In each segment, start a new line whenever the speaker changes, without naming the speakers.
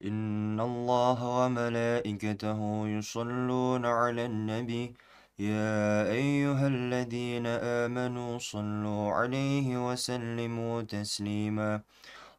إن الله وملائكته يصلون على النبي يا أيها الذين آمنوا صلوا عليه وسلموا تسليما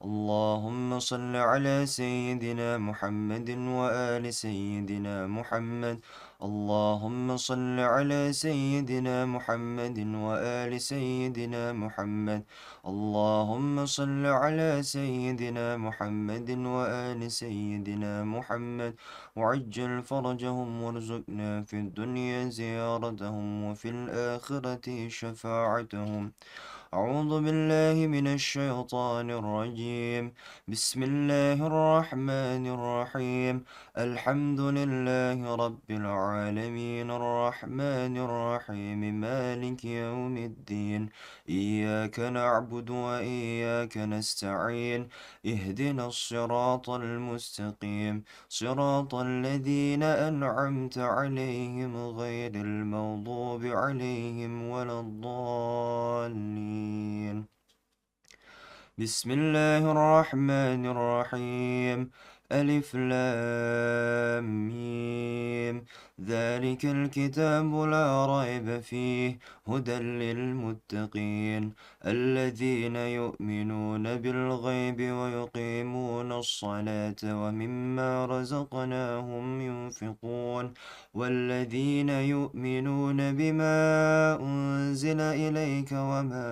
اللهم صل على سيدنا محمد وآل سيدنا محمد اللهم صل على سيدنا محمد وآل سيدنا محمد اللهم صل على سيدنا محمد وآل سيدنا محمد وعجل فرجهم وارزقنا في الدنيا زيارتهم وفي الآخرة شفاعتهم أعوذ بالله من الشيطان الرجيم بسم الله الرحمن الرحيم الحمد لله رب العالمين الرحمن الرحيم مالك يوم الدين إياك نعبد وإياك نستعين اهدنا الصراط المستقيم صراط الذين أنعمت عليهم غير المغضوب عليهم ولا الضالين بسم الله الرحمن الرحيم ألف لام ميم ذلك الكتاب لا ريب فيه هدى للمتقين الذين يؤمنون بالغيب ويقيمون الصلاة ومما رزقناهم ينفقون والذين يؤمنون بما أنزل إليك وما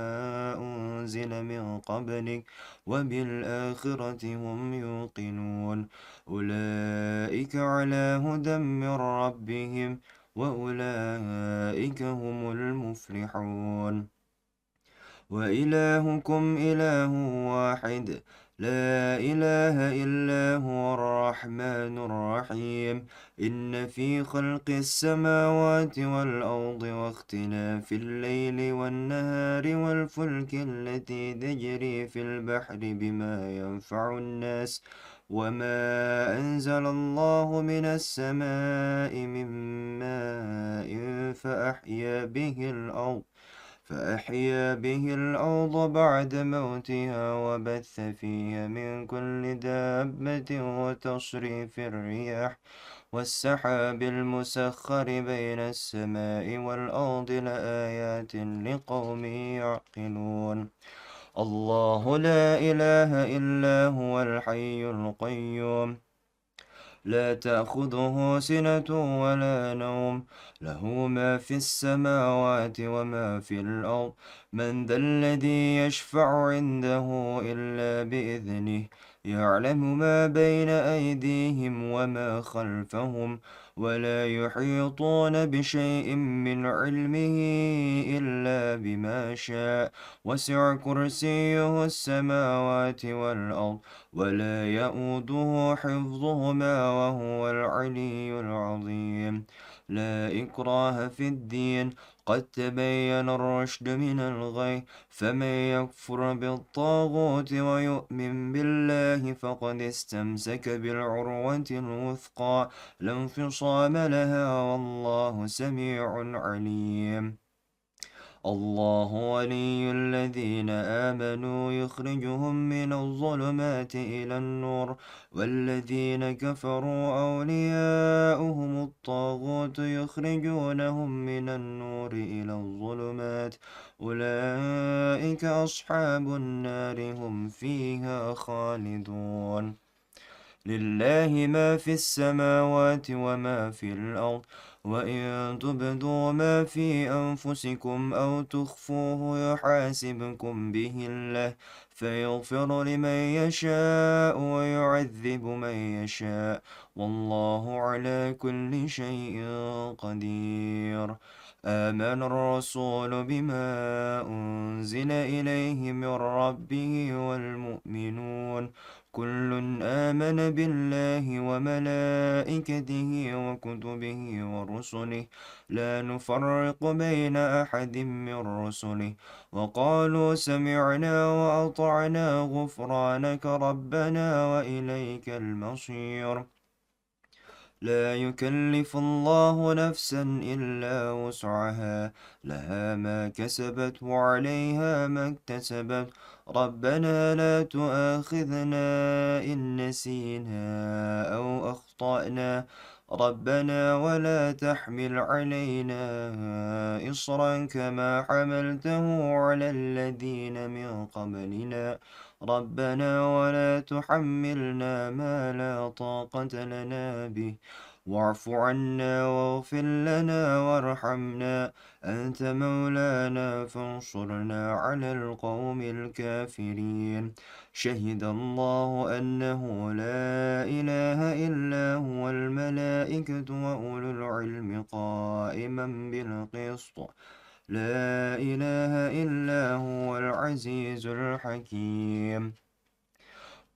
أنزل من قبلك وبالآخرة هم يوقنون أولئك على هدى من ربهم وأولئك هم المفلحون وإلهكم إله واحد لا إله إلا هو الرحمن الرحيم إن في خلق السماوات والأرض واختلاف الليل والنهار والفلك التي تجري في البحر بما ينفع الناس وما أنزل الله من السماء من ماء فأحيا به الأرض بعد موتها وبث فيها من كل دابة وتصريف الرياح والسحاب المسخر بين السماء والأرض لآيات لقوم يعقلون الله لا إله إلا هو الحي القيوم لا تأخذه سنة ولا نوم له ما في السماوات وما في الأرض من ذا الذي يشفع عنده إلا بإذنه يعلم ما بين أيديهم وما خلفهم ولا يحيطون بشيء من علمه إلا بما شاء وسع كرسيه السماوات والأرض ولا يؤوده حفظهما وهو العلي العظيم لا إكراه في الدين قد تبين الرشد من الغي فمن يكفر بالطاغوت ويؤمن بالله فقد استمسك بالعروة الوثقى لا انفصام لها والله سميع عليم الله ولي الذين آمنوا يخرجهم من الظلمات إلى النور والذين كفروا أولياؤهم الطاغوت يخرجونهم من النور إلى الظلمات أولئك أصحاب النار هم فيها خالدون لله ما في السماوات وما في الأرض وإن تبدوا ما في أنفسكم أو تخفوه يحاسبكم به الله فيغفر لمن يشاء ويعذب من يشاء والله على كل شيء قدير آمن الرسول بما أنزل إليه من ربه والمؤمنون كل آمن بالله وملائكته وكتبه ورسله لا نفرق بين أحد من رسله وقالوا سمعنا وأطعنا غفرانك ربنا وإليك المصير لا يكلف الله نفسا إلا وسعها، لها ما كسبت وعليها ما اكتسبت. ربنا لا تؤاخذنا إن نسينا أو أخطأنا، ربنا ولا تحمل علينا إصرا كما حملته على الذين من قبلنا، ربنا ولا تحملنا ما لا طاقة لنا به، واعف عنا واغفر لنا وارحمنا، أنت مولانا فانصرنا على القوم الكافرين. شهد الله أنه لا إله إلا هو، الملائكة وأولو العلم قائما بالقسط، لا إله إلا هو العزيز الحكيم.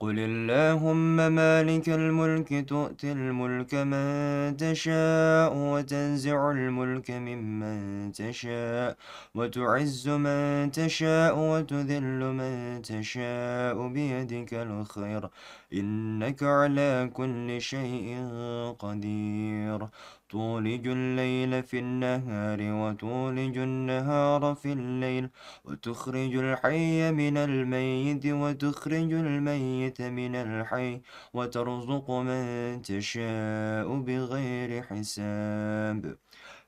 قل اللهم مالك الملك تؤتي الملك من تشاء وتنزع الملك ممن تشاء وتعز من تشاء وتذل من تشاء بيدك الخير، إنك على كل شيء قدير. تولج الليل في النهار وتولج النهار في الليل، وتخرج الحي من الميت وتخرج الميت من الحي، وترزق من تشاء بغير حساب.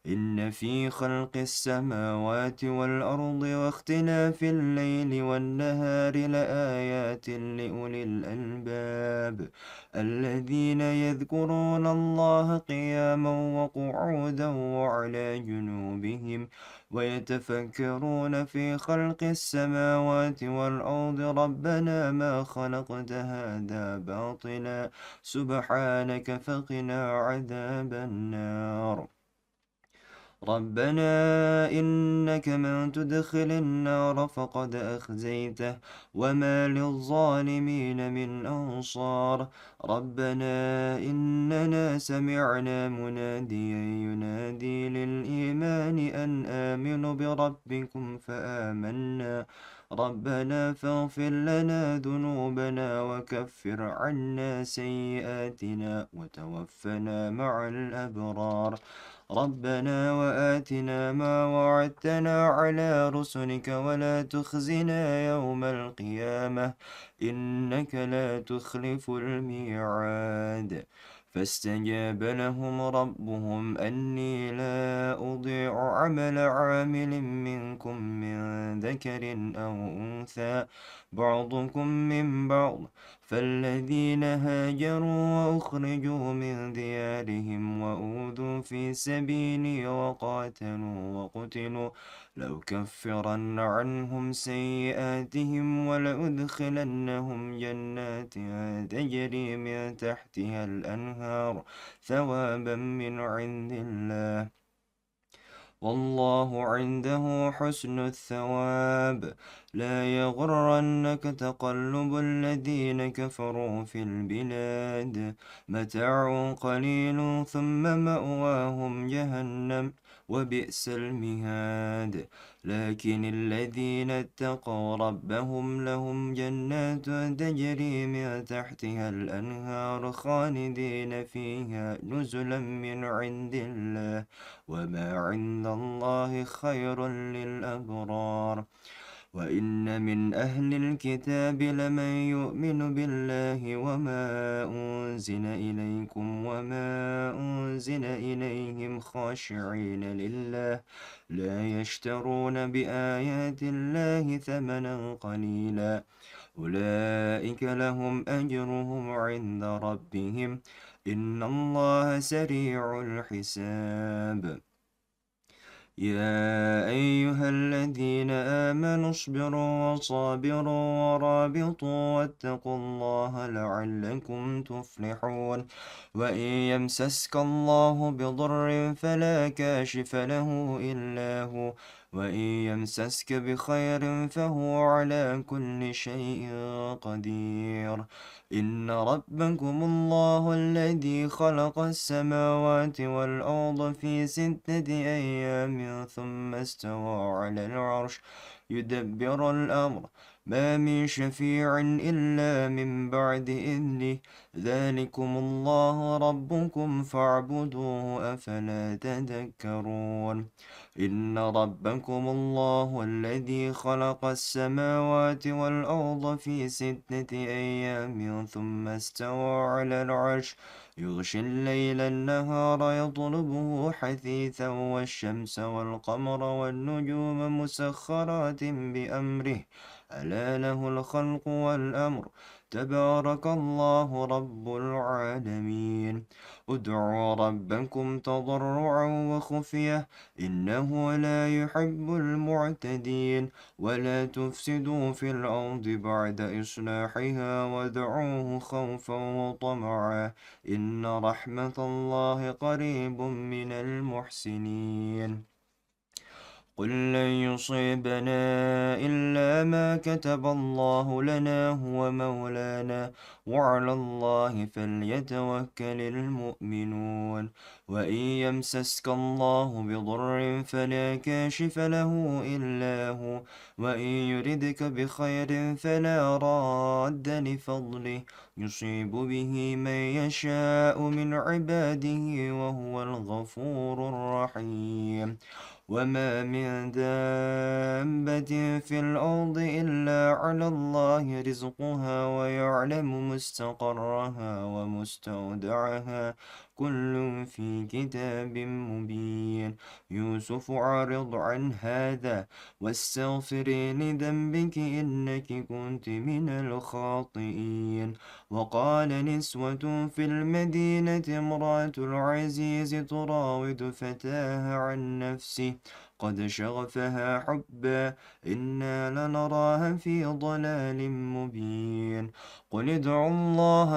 إن في خلق السماوات والأرض واختلاف الليل والنهار لآيات لأولي الألباب، الذين يذكرون الله قياما وقعودا وعلى جنوبهم، ويتفكرون في خلق السماوات والأرض ربنا ما خلقت هذا باطلا سبحانك فقنا عذاب النار. ربنا إنك من تدخل النار فقد أخزيته، وما للظالمين من أنصار. ربنا إننا سمعنا مناديا ينادي للإيمان أن آمنوا بربكم فآمنا، ربنا فاغفر لنا ذنوبنا وكفر عنا سيئاتنا وتوفنا مع الأبرار. ربنا وآتنا ما وعدتنا على رسلك ولا تخزنا يوم القيامة، إنك لا تخلف الميعاد. فاستجاب لهم ربهم أني لا أضيع عمل عامل منكم من ذكر أو أنثى بعضكم من بعض، فالذين هاجروا وأخرجوا من ديارهم وأوذوا في سبيلي وقاتلوا وقتلوا لأكفرن عنهم سيئاتهم ولأدخلنهم جنات تجري من تحتها الأنهار ثوابا من عند الله، والله عنده حسن الثواب. لا يغرنك تقلب الذين كفروا في البلاد، متاع قليل ثم مأواهم جهنم وبئس المهاد. لكن الذين اتقوا ربهم لهم جنات تجري من تحتها الأنهار خالدين فيها نزلا من عند الله، وما عند الله خير للأبرار. وإن من أهل الكتاب لمن يؤمن بالله وما أنزل إليكم وما أنزل إليهم خاشعين لله لا يشترون بآيات الله ثمنا قليلا، أولئك لهم أجرهم عند ربهم إن الله سريع الحساب. يا أيها الذين آمنوا اصبروا وصابروا ورابطوا واتقوا الله لعلكم تفلحون. وإن يمسسك الله بضر فلا كاشف له إلا هو، وإن يمسسك بخير فهو على كل شيء قدير. إن ربكم الله الذي خلق السماوات والأرض في 6 أيام ثم استوى على العرش يدبر الأمر ما من شفيع إلا من بعد إذنه ذلكم الله ربكم فاعبدوه أفلا تذكرون إن ربكم الله الذي خلق السماوات والأرض في 6 أيام ثم استوى على العرش يغشي الليل النهار يطلبه حثيثا والشمس والقمر والنجوم مسخرات بأمره ألا له الخلق والأمر تبارك الله رب العالمين ادعوا ربكم تضرعا وخفية إنه لا يحب المعتدين ولا تفسدوا في الأرض بعد إصلاحها وادعوه خوفا وطمعا إن رحمة الله قريب من المحسنين قل لن يصيبنا إلا ما كتب الله لنا هو مولانا وعلى الله فليتوكل المؤمنون وإن يمسسك الله بضر فلا كاشف له إلا هو وإن يردك بخير فلا راد لفضله يصيب به من يشاء من عباده وهو الغفور الرحيم وما من دابة في الأرض إلا على الله رزقها ويعلم مستقرها ومستودعها كل في كتاب مبين يوسف أعرض عن هذا واستغفري لذنبك إنك كنت من الخاطئين وقال نسوة في المدينة امرأة العزيز تراود فتاها عن نفسه قد شغفها حبا إنا لنراها في ضلال مبين قل ادعوا الله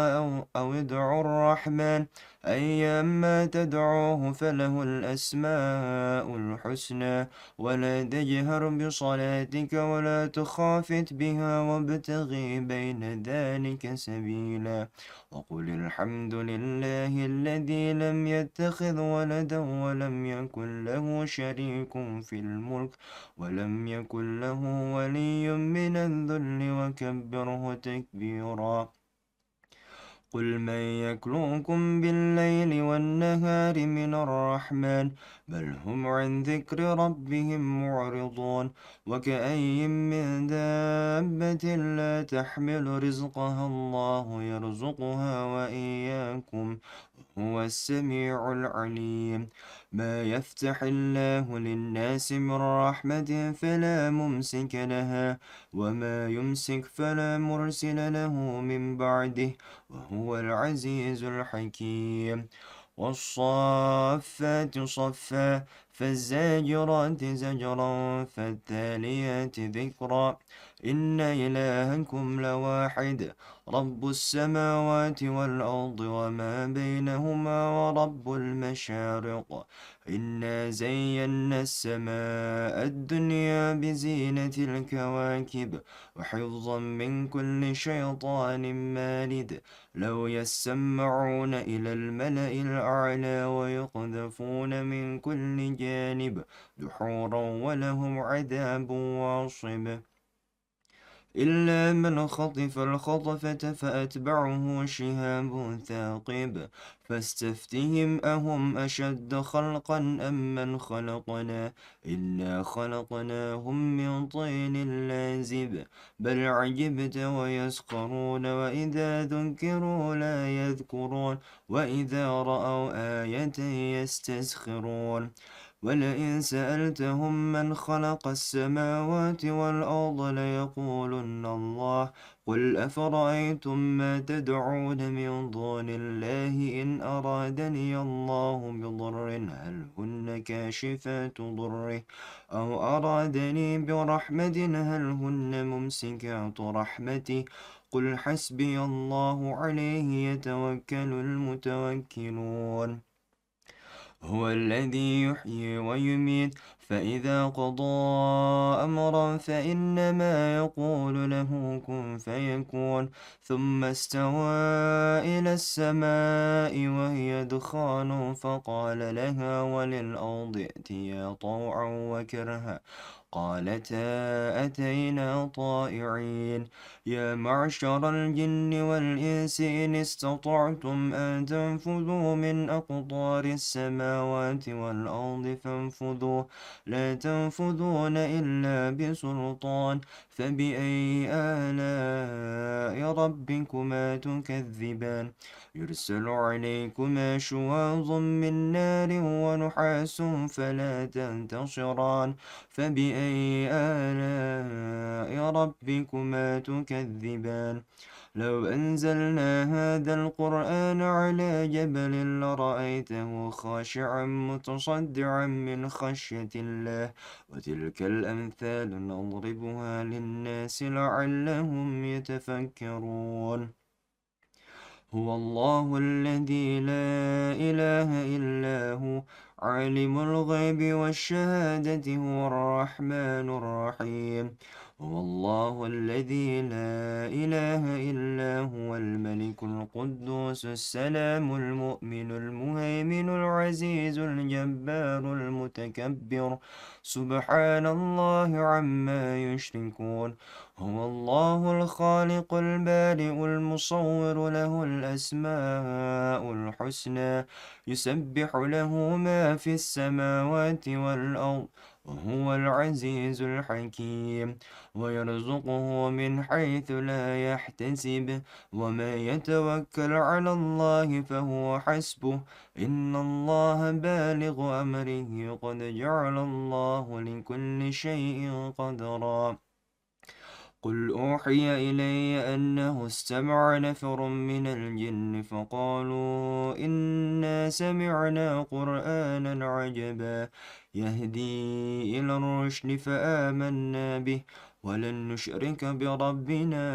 أو ادعوا الرحمن أيما تدعوه فله الأسماء الحسنى ولا تجهر بصلاتك ولا تخافت بها وابتغي بين ذلك سبيلا وقل الحمد لله الذي لم يتخذ ولدا ولم يكن له شريك في الملك ولم يكن له ولي من الذل وكبره تكبيرا قل من يكلؤكم بالليل والنهار من الرحمن بل هم عن ذكر ربهم معرضون وكأي من دابة لا تحمل رزقها الله يرزقها وإياكم هو السميع العليم ما يفتح الله للناس من رحمة فلا ممسك لها وما يمسك فلا مرسل له من بعده وهو العزيز الحكيم والصافات صفا فالزاجرات زجرا فالتاليات ذكرا إن إلهكم لواحد رب السماوات والأرض وما بينهما ورب المشارق إنا زينا السماء الدنيا بزينة الكواكب وحفظا من كل شيطان مارد لو يسمعون إلى الملأ الأعلى ويقذفون من كل جانب دحورا ولهم عذاب واصب إلا من خطف الخطفة فأتبعه شهاب ثاقب فاستفتهم أهم أشد خلقا أم من خلقنا إنا خلقناهم من طين لازب بل عجبت ويسخرون وإذا ذكروا لا يذكرون وإذا رأوا آية يستسخرون ولئن سألتهم من خلق السماوات والأرض ليقولن الله قل أفرأيتم ما تدعون من دون الله إن أرادني الله بضر هل هن كاشفات ضره أو أرادني برحمة هل هن ممسكات رحمته قل حسبي الله عليه يتوكل المتوكلون هو الذي يحيي ويميت فإذا قضى أمرا فإنما يقول له كن فيكون ثم استوى إلى السماء وهي دخان فقال لها وللأرض ائتيا طوعا وكرها قالتا أتينا طائعين. يا معشر الجن والإنس إن استطعتم أن تنفذوا من أقطار السماوات والأرض فانفذوا لا تنفذون إلا بسلطان. فبأي آلاء ربكما تكذبان يرسل عليكما شواظ من نار ونحاس فلا تنتصران. فبأي آلاء ربكما تكذبان لو أنزلنا هذا القرآن على جبل لرأيته خاشعا متصدعا من خشية الله. وتلك الأمثال نضربها للناس لعلهم يتفكرون. هو الله الذي لا إله إلا هو عالم الغيب والشهادة هو الرحمن الرحيم. هو الله الذي لا إله إلا هو الملك القدوس السلام المؤمن المهيمن العزيز الجبار المتكبر سبحان الله عما يشركون. هو الله الخالق البارئ المصور له الأسماء الحسنى يسبح له ما في السماوات والأرض وهو العزيز الحكيم. ويرزقه من حيث لا يحتسب وما يتوكل على الله فهو حسبه إن الله بالغ أمره قد جعل الله لكل شيء قدرا. قل أوحي إلي أنه استمع نفر من الجن فقالوا إنا سمعنا قرآنا عجبا يهدي إلى الرشد فآمنا به ولن نشرك بربنا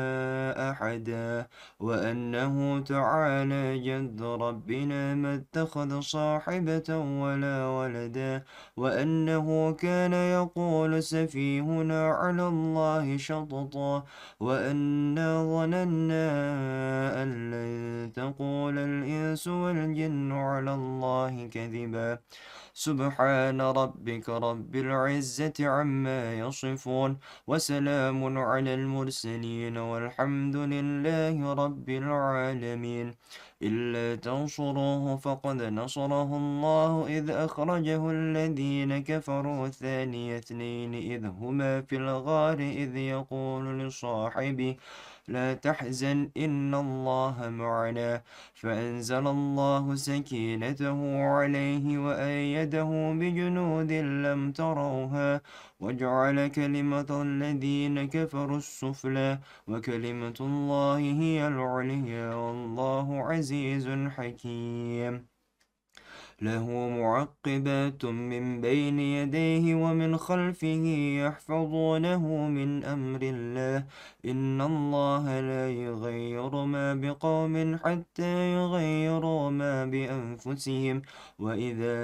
أحدا. وأنه تعالى جد ربنا ما اتخذ صاحبة ولا ولدا. وأنه كان يقول سفيهنا على الله شططا. وأنا ظننا أن لن تقول الإنس والجن على الله كذبا. سبحان ربك رب العزة عما يصفون وسلام على المرسلين والحمد لله رب العالمين. إلا تنصروه فقد نصره الله إذ أخرجه الذين كفروا ثاني اثنين إذ هما في الغار إذ يقول لصاحبه لا تحزن إن الله معنا. فأنزل الله سكينته عليه وأيده بجنود لم تروها وجعل كلمة الذين كفروا السفلى وكلمة الله هي العليا والله عزيز حكيم. له معقبات من بين يديه ومن خلفه يحفظونه من أمر الله إن الله لا يغير ما بقوم حتى يغيروا ما بأنفسهم. وإذا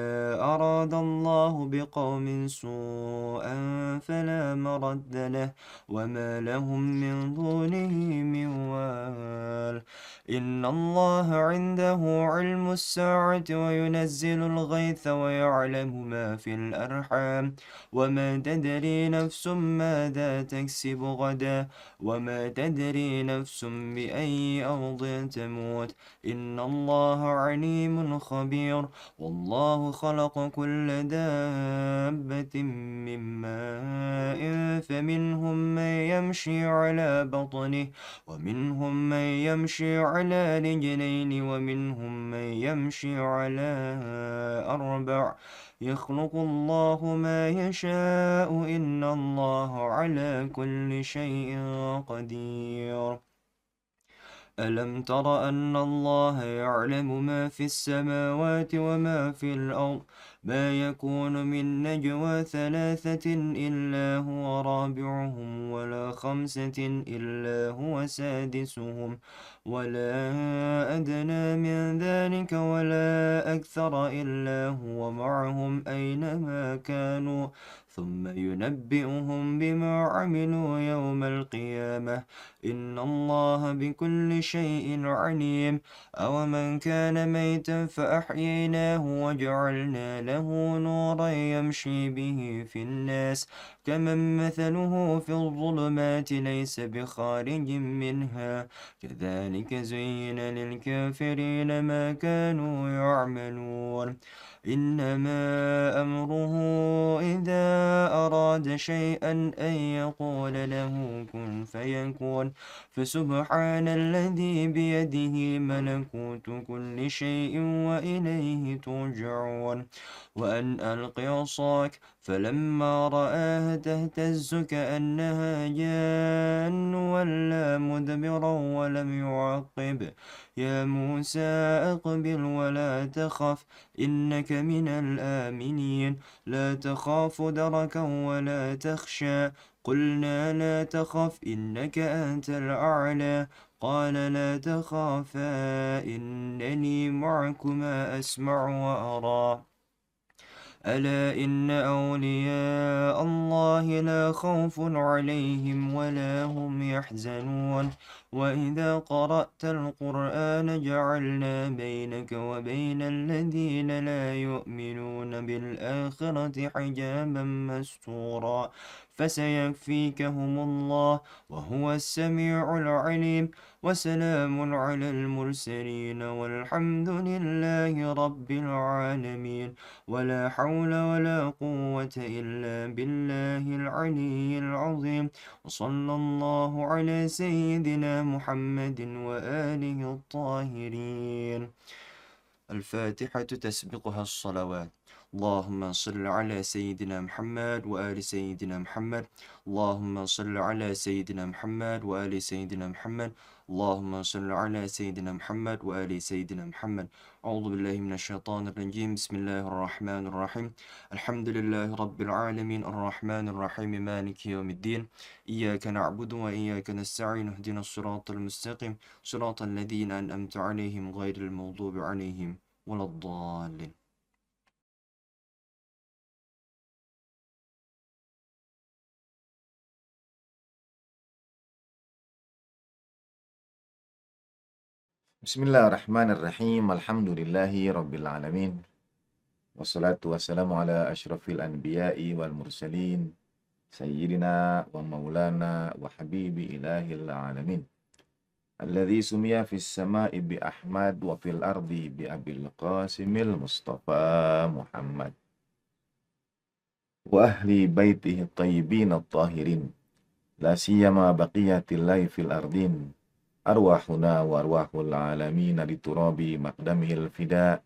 أراد الله بقوم سوءا فلا مرد له وما لهم من دونه من وال. إن الله عنده علم الساعة وينزل الغيث ويعلم ما في الأرحام وما تدري نفس ماذا تكسب غدا وما تدري نفس بأي أرض تموت إن الله عليم خبير. والله خلق كل دابة من ماء فمنهم من يمشي على بطنه ومنهم من يمشي على رجلين ومنهم من يمشي على أربع يخلق الله ما يشاء إن الله على كل شيء قدير. ألم تر أن الله يعلم ما في السماوات وما في الأرض ما يكون من نجوى ثلاثة إلا هو رابعهم ولا خمسة إلا هو سادسهم ولا أدنى من ذلك ولا أكثر إلا هو معهم أينما كانوا ثم ينبئهم بما عملوا يوم القيامة إن الله بكل شيء عليم أومن كان ميتا فأحييناه وجعلنا له نورا يمشي به في الناس كمن مثله في الظلمات ليس بخارج منها كذلك زين للكافرين ما كانوا يعملون إنما أمره إذا أراد شيئا أن يقول له كن فيكون فسبحان الذي بيده ملكوت كل شيء وإليه ترجعون وأن ألق عصاك فلما رآها تهتز كأنها جان ولا مدبرا ولم يعقب يا موسى أقبل ولا تخف إنك من الآمنين لا تخاف دركا ولا تخشى قلنا لا تخف إنك أنت الأعلى قال لا تخافا إنني معكما أسمع وأرى ألا إن أولياء الله لا خوف عليهم ولا هم يحزنون وإذا قرأت القرآن جعلنا بينك وبين الذين لا يؤمنون بالآخرة حجابا مستورا فسيكفيكهم الله وهو السميع العليم وسلام على المرسلين والحمد لله رب العالمين ولا حول ولا قوة إلا بالله العلي العظيم وصلى الله على سيدنا محمد وآله الطاهرين الفاتحة تسبقها الصلوات اللهم صل على سيدنا محمد وآل سيدنا محمد اللهم صل على سيدنا محمد وآل سيدنا محمد اللهم صل على سيدنا محمد وآل سيدنا محمد أعوذ بالله من الشيطان الرجيم بسم الله الرحمن الرحيم الحمد لله رب العالمين الرحمن الرحيم مالك يوم الدين إياك نعبد وإياك نستعين اهدنا الصراط المستقيم صراط الذين أنعمت عليهم غير المغضوب عليهم ولا الضالين
Bismillahirrahmanirrahim. Alhamdulillahi rabbil alamin. Wassalatu wassalamu ala asyrafil anbiya'i wal mursalin. Sayyidina wa maulana wa habibi ilahil alamin. Alladhi sumiya fis sama'i bi Ahmad wa fil ardi bi Abil Qasimil Mustafa Muhammad. Wa ahli baitihi tayyibin at-tahirin. La siyama baqiyatillahi fil ardin. Arwahuna wa arwahul alamina liturabi maqdamihil fida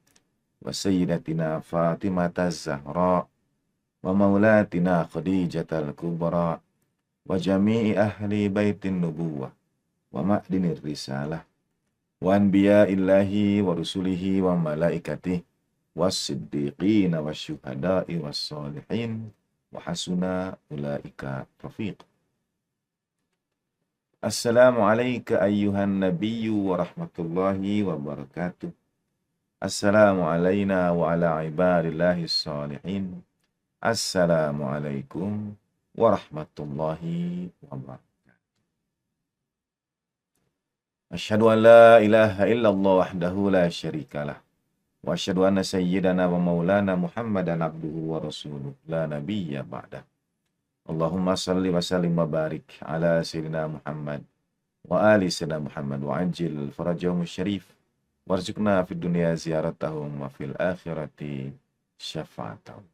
wa sayyidatina Fatimata Zahra wa maulatina Khadijatal Kubra wa jami'i ahli baitin nubuwah wa ma'dinir risalah wa anbiya'illahi wa rusulihi wa malaikatih was siddiqina was syuhada'i was salihin wa hasuna ulaika rafiq. Assalamualaikum ayyuhan nabiyyu wa rahmatullahi wa barakatuh. Assalamu alayna wa ala ibadillahi salihin. Assalamualaikum warahmatullahi wabarakatuh. Asyhadu an la ilaha illallah wahdahu la syarikalah. Wa asyhadu anna sayyidana wa maulana Muhammadan abduhu wa rasuluh la nabiyya ba'dah. Allahumma salli wa sallim wa barik ala sayyidina Muhammad wa ali sayyidina Muhammad wa ajil farajahum syarif warzuqna fid dunya ziyaratahum wa fil akhirati syafa'atahum.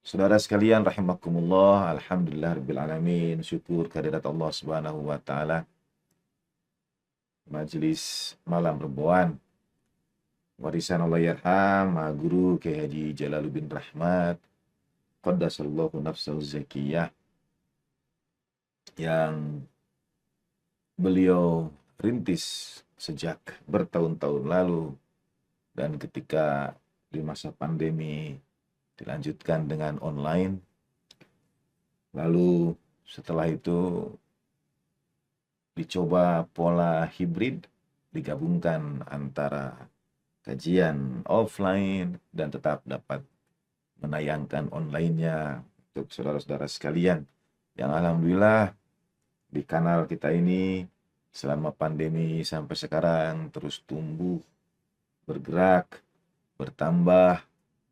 Saudara sekalian rahimakumullah, alhamdulillah rabbil alamin, syukur kehadirat Allah Subhanahu wa taala. Majelis malam Reboan warisan Allah yarham Ma Guru Kiai Haji Jalaluddin Rahmat Qaddasallahu nafsahu zakiyah, yang beliau rintis sejak bertahun-tahun lalu, dan ketika di masa pandemi dilanjutkan dengan online. Lalu setelah itu dicoba pola hibrid, digabungkan antara kajian offline dan tetap dapat menayangkan online-nya untuk saudara-saudara sekalian yang alhamdulillah di kanal kita ini selama pandemi sampai sekarang terus tumbuh, bergerak, bertambah,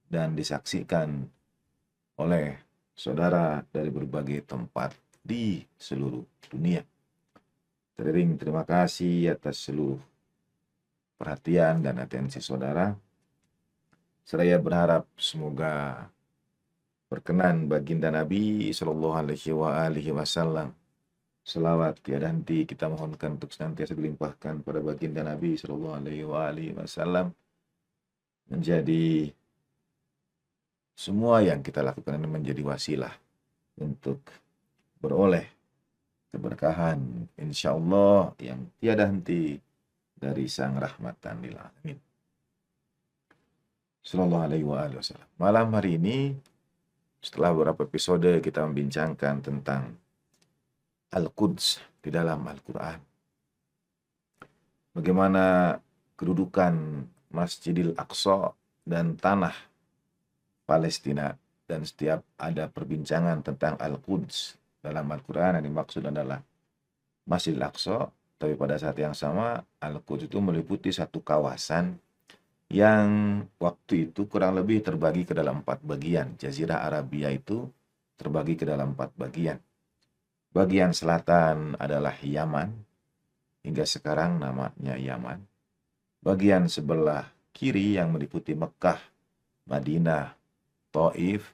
dan disaksikan oleh saudara dari berbagai tempat di seluruh dunia. Terima kasih atas seluruh perhatian dan atensi saudara. Saya berharap semoga berkenan baginda Nabi Shallallahu Alaihi Wasallam. Selawat tiada henti kita mohonkan untuk senantiasa dilimpahkan pada baginda Nabi Shallallahu Alaihi Wasallam, menjadi semua yang kita lakukan ini menjadi wasilah untuk beroleh keberkahan insya Allah yang tiada henti dari Sang Rahmatan lil Alamin. Sallallahu alaihi wasallam. Malam hari ini, setelah beberapa episode kita membincangkan tentang Al-Quds di dalam Al-Quran. Bagaimana kedudukan Masjidil Aqsa dan tanah Palestina, dan setiap ada perbincangan tentang Al-Quds dalam Al-Quran yang dimaksud adalah Masjidil Aqsa, tapi pada saat yang sama Al-Quds itu meliputi satu kawasan yang waktu itu kurang lebih terbagi ke dalam 4 bagian. Jazirah Arabia itu terbagi ke dalam 4 bagian. Bagian selatan adalah Yaman, hingga sekarang namanya Yaman. Bagian sebelah kiri yang meliputi Mekah, Madinah, Taif,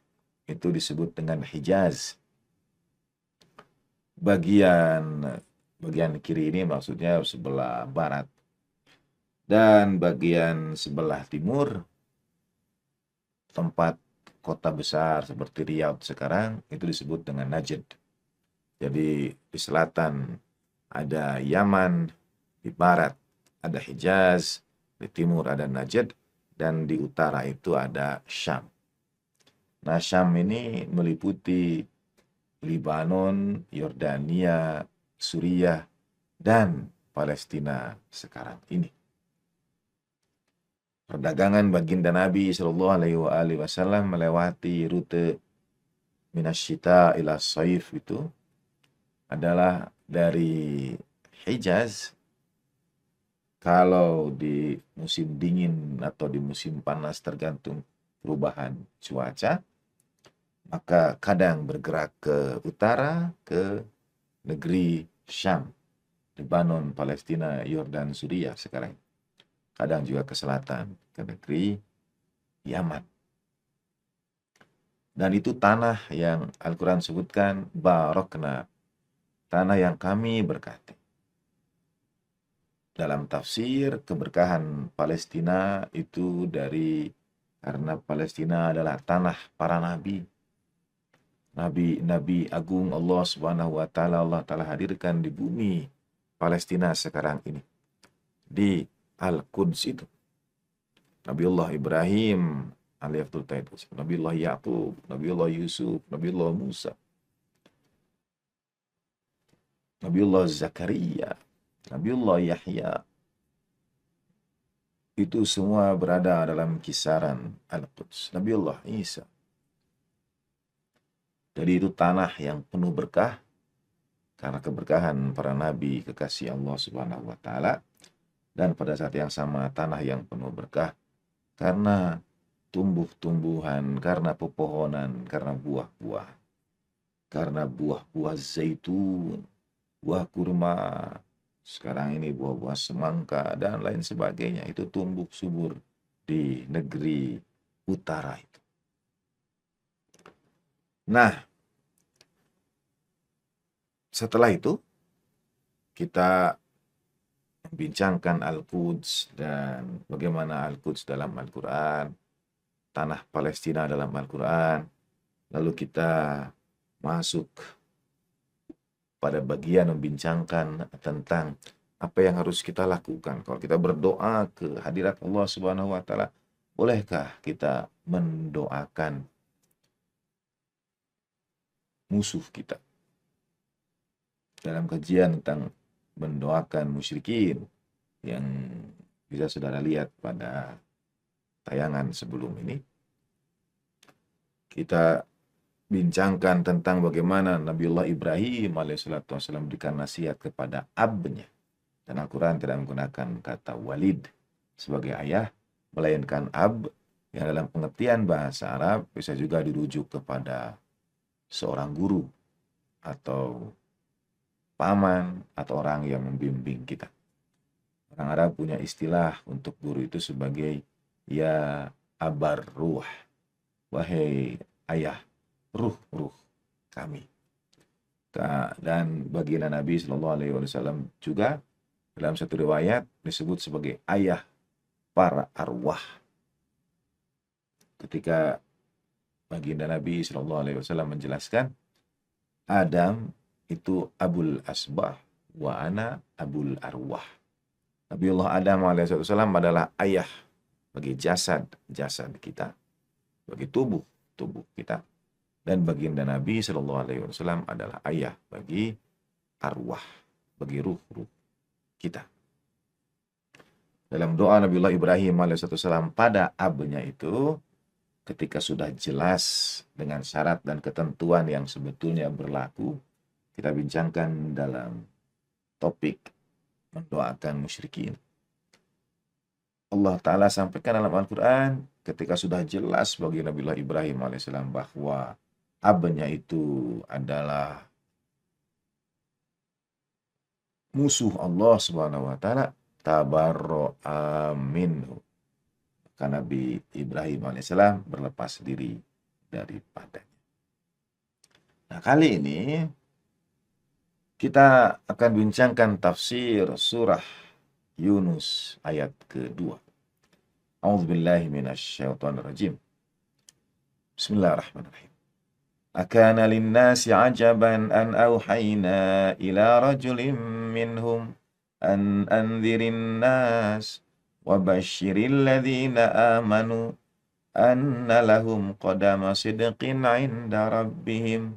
itu disebut dengan Hijaz. Bagian kiri ini maksudnya sebelah barat. Dan bagian sebelah timur, tempat kota besar seperti Riyadh sekarang, itu disebut dengan Najd. Jadi di selatan ada Yaman, di barat ada Hijaz, di timur ada Najd, dan di utara itu ada Syam. Nah, Syam ini meliputi Lebanon, Yordania, Suriah, dan Palestina sekarang ini. Perdagangan baginda Nabi Shallallahu Alaihi Wasallam melewati rute minasyita ila saif itu adalah dari Hijaz. Kalau di musim dingin atau di musim panas tergantung perubahan cuaca, maka kadang bergerak ke utara, ke negeri Syam, Lebanon, Palestina, Yordan, Suriah sekarang. Kadang juga ke selatan, ke negeri Yaman. Dan itu tanah yang Al-Quran sebutkan Barakna, tanah yang kami berkati. Dalam tafsir, keberkahan Palestina itu karena Palestina adalah tanah para nabi. Nabi agung Allah Subhanahu wa taala, Allah Ta'ala hadirkan di bumi Palestina sekarang ini. Di Al-Quds itu. Nabiullah Ibrahim alaihissalam, Nabiullah Yaqub, Nabiullah Yusuf, Nabiullah Musa, Nabiullah Zakaria, Nabiullah Yahya. Itu semua berada dalam kisaran Al-Quds. Nabiullah Isa. Jadi itu tanah yang penuh berkah karena keberkahan para nabi kekasih Allah Subhanahu wa taala, dan pada saat yang sama tanah yang penuh berkah karena tumbuh-tumbuhan, karena pepohonan, karena buah-buah. Karena buah-buah zaitun, buah kurma, sekarang ini buah-buah semangka, dan lain sebagainya. Itu tumbuh subur di negeri utara itu. Nah, setelah itu kita membincangkan Al-Quds dan bagaimana Al-Quds dalam Al-Quran, tanah Palestina dalam Al-Quran. Lalu kita masuk pada bagian membincangkan tentang apa yang harus kita lakukan. Kalau kita berdoa ke hadirat Allah Subhanahu wa taala, bolehkah kita mendoakan musuh kita? Dalam kajian tentang mendoakan musyrikin yang bisa saudara lihat pada tayangan sebelum ini, kita bincangkan tentang bagaimana Nabiullah Ibrahim alaihissalam berikan nasihat kepada abnya. Dan Al-Quran tidak menggunakan kata walid sebagai ayah, melainkan ab, yang dalam pengertian bahasa Arab bisa juga dirujuk kepada seorang guru atau paman atau orang yang membimbing kita. Orang Arab punya istilah untuk guru itu sebagai ya abar ruh, wahai ayah ruh kami. Dan baginda Nabi Shallallahu Alaihi Wasallam juga dalam satu riwayat disebut sebagai ayah para arwah. Ketika baginda Nabi Shallallahu Alaihi Wasallam menjelaskan, Adam itu abul asbah wa ana abul arwah. Nabiullah Adam alaihissalam adalah ayah bagi jasad kita, bagi tubuh kita, dan baginda Nabi Shallallahu Alaihi Wasallam adalah ayah bagi arwah, bagi ruh kita. Dalam doa Nabiullah Ibrahim alaihissalam pada abnya itu, ketika sudah jelas dengan syarat dan ketentuan yang sebetulnya berlaku, kita bincangkan dalam topik mendoakan musyrikin. Allah Ta'ala sampaikan dalam Al-Quran ketika sudah jelas bagi Nabiullah Ibrahim alaihissalam bahwa abnya itu adalah musuh Allah Subhanahu wa Ta'ala, tabarra'a minhu. Maka Nabi Ibrahim alaihissalam berlepas diri daripadanya. Nah, kali ini kita akan bincangkan tafsir surah Yunus ayat kedua. A'udzubillahi minasyaitonirrajim. Bismillahirrahmanirrahim. Akana linnasi ajaban an auhayna ila rajulin minhum an anzirin nas wa basyiril ladzina amanu anna lahum qadama sidqin 'inda rabbihim.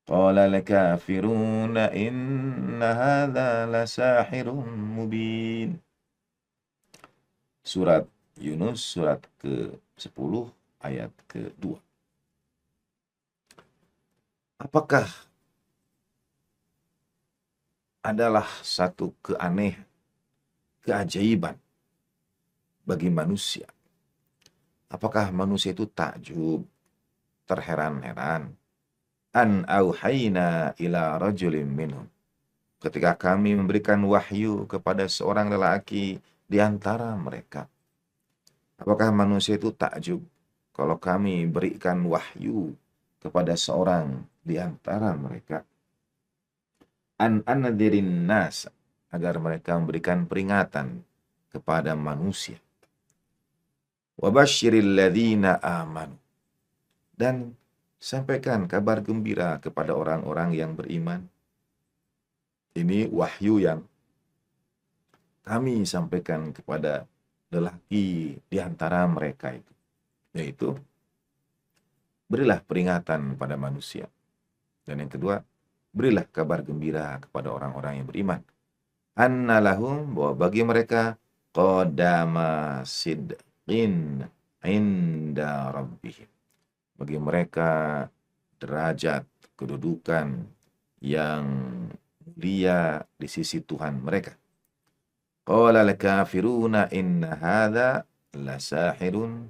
Qala al-kafiruna inna hadza lasahirun mubin. Surat Yunus surat ke-10 ayat ke-2. Apakah adalah satu keanehan, keajaiban bagi manusia? Apakah manusia itu takjub, terheran-heran? An auhayna ila rajulin minhum. Ketika kami memberikan wahyu kepada seorang lelaki di antara mereka. Apakah manusia itu takjub kalau kami berikan wahyu kepada seorang di antara mereka? An anadirin nas, agar mereka memberikan peringatan kepada manusia. Wa basyiril ladzina amanu, dan sampaikan kabar gembira kepada orang-orang yang beriman. Ini wahyu yang kami sampaikan kepada lelaki di antara mereka itu. Yaitu, berilah peringatan pada manusia. Dan yang kedua, berilah kabar gembira kepada orang-orang yang beriman. Anna lahum, bahwa bagi mereka, qadama sidqin inda rabbihim. Bagi mereka derajat kedudukan yang mulia di sisi Tuhan mereka. Qala al-kafiruna inna hadza lasahirun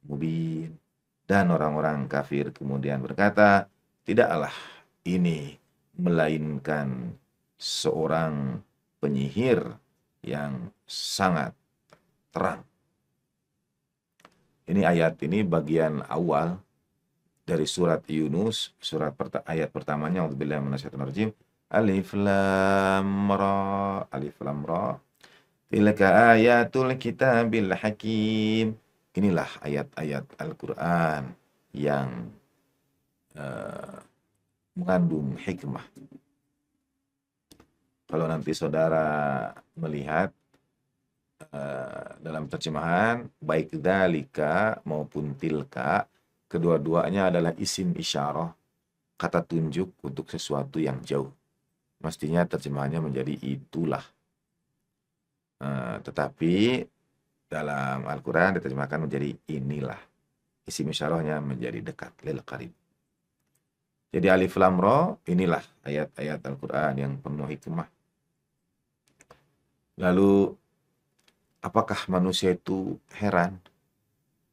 mubin. Dan orang-orang kafir kemudian berkata, tidaklah ini melainkan seorang penyihir yang sangat terang. Ini ayat ini bagian awal dari surat Yunus, ayat pertamanya, A'udzubillahi minasyaitonirrajim. Alif lam ra, alif lam ra. Tilka ayatul kitabil hakim. Inilah ayat-ayat Al-Qur'an yang mengandung hikmah. Kalau nanti saudara melihat dalam terjemahan, baik dzalika maupun tilka, kedua-duanya adalah isim isyarah, kata tunjuk untuk sesuatu yang jauh. Mestinya terjemahannya menjadi itulah. Tetapi dalam Al-Quran diterjemahkan menjadi inilah. Isim isyarahnya menjadi dekat, lil qarib. Jadi alif lam ra, inilah ayat-ayat Al-Quran yang penuh hikmah. Lalu apakah manusia itu heran,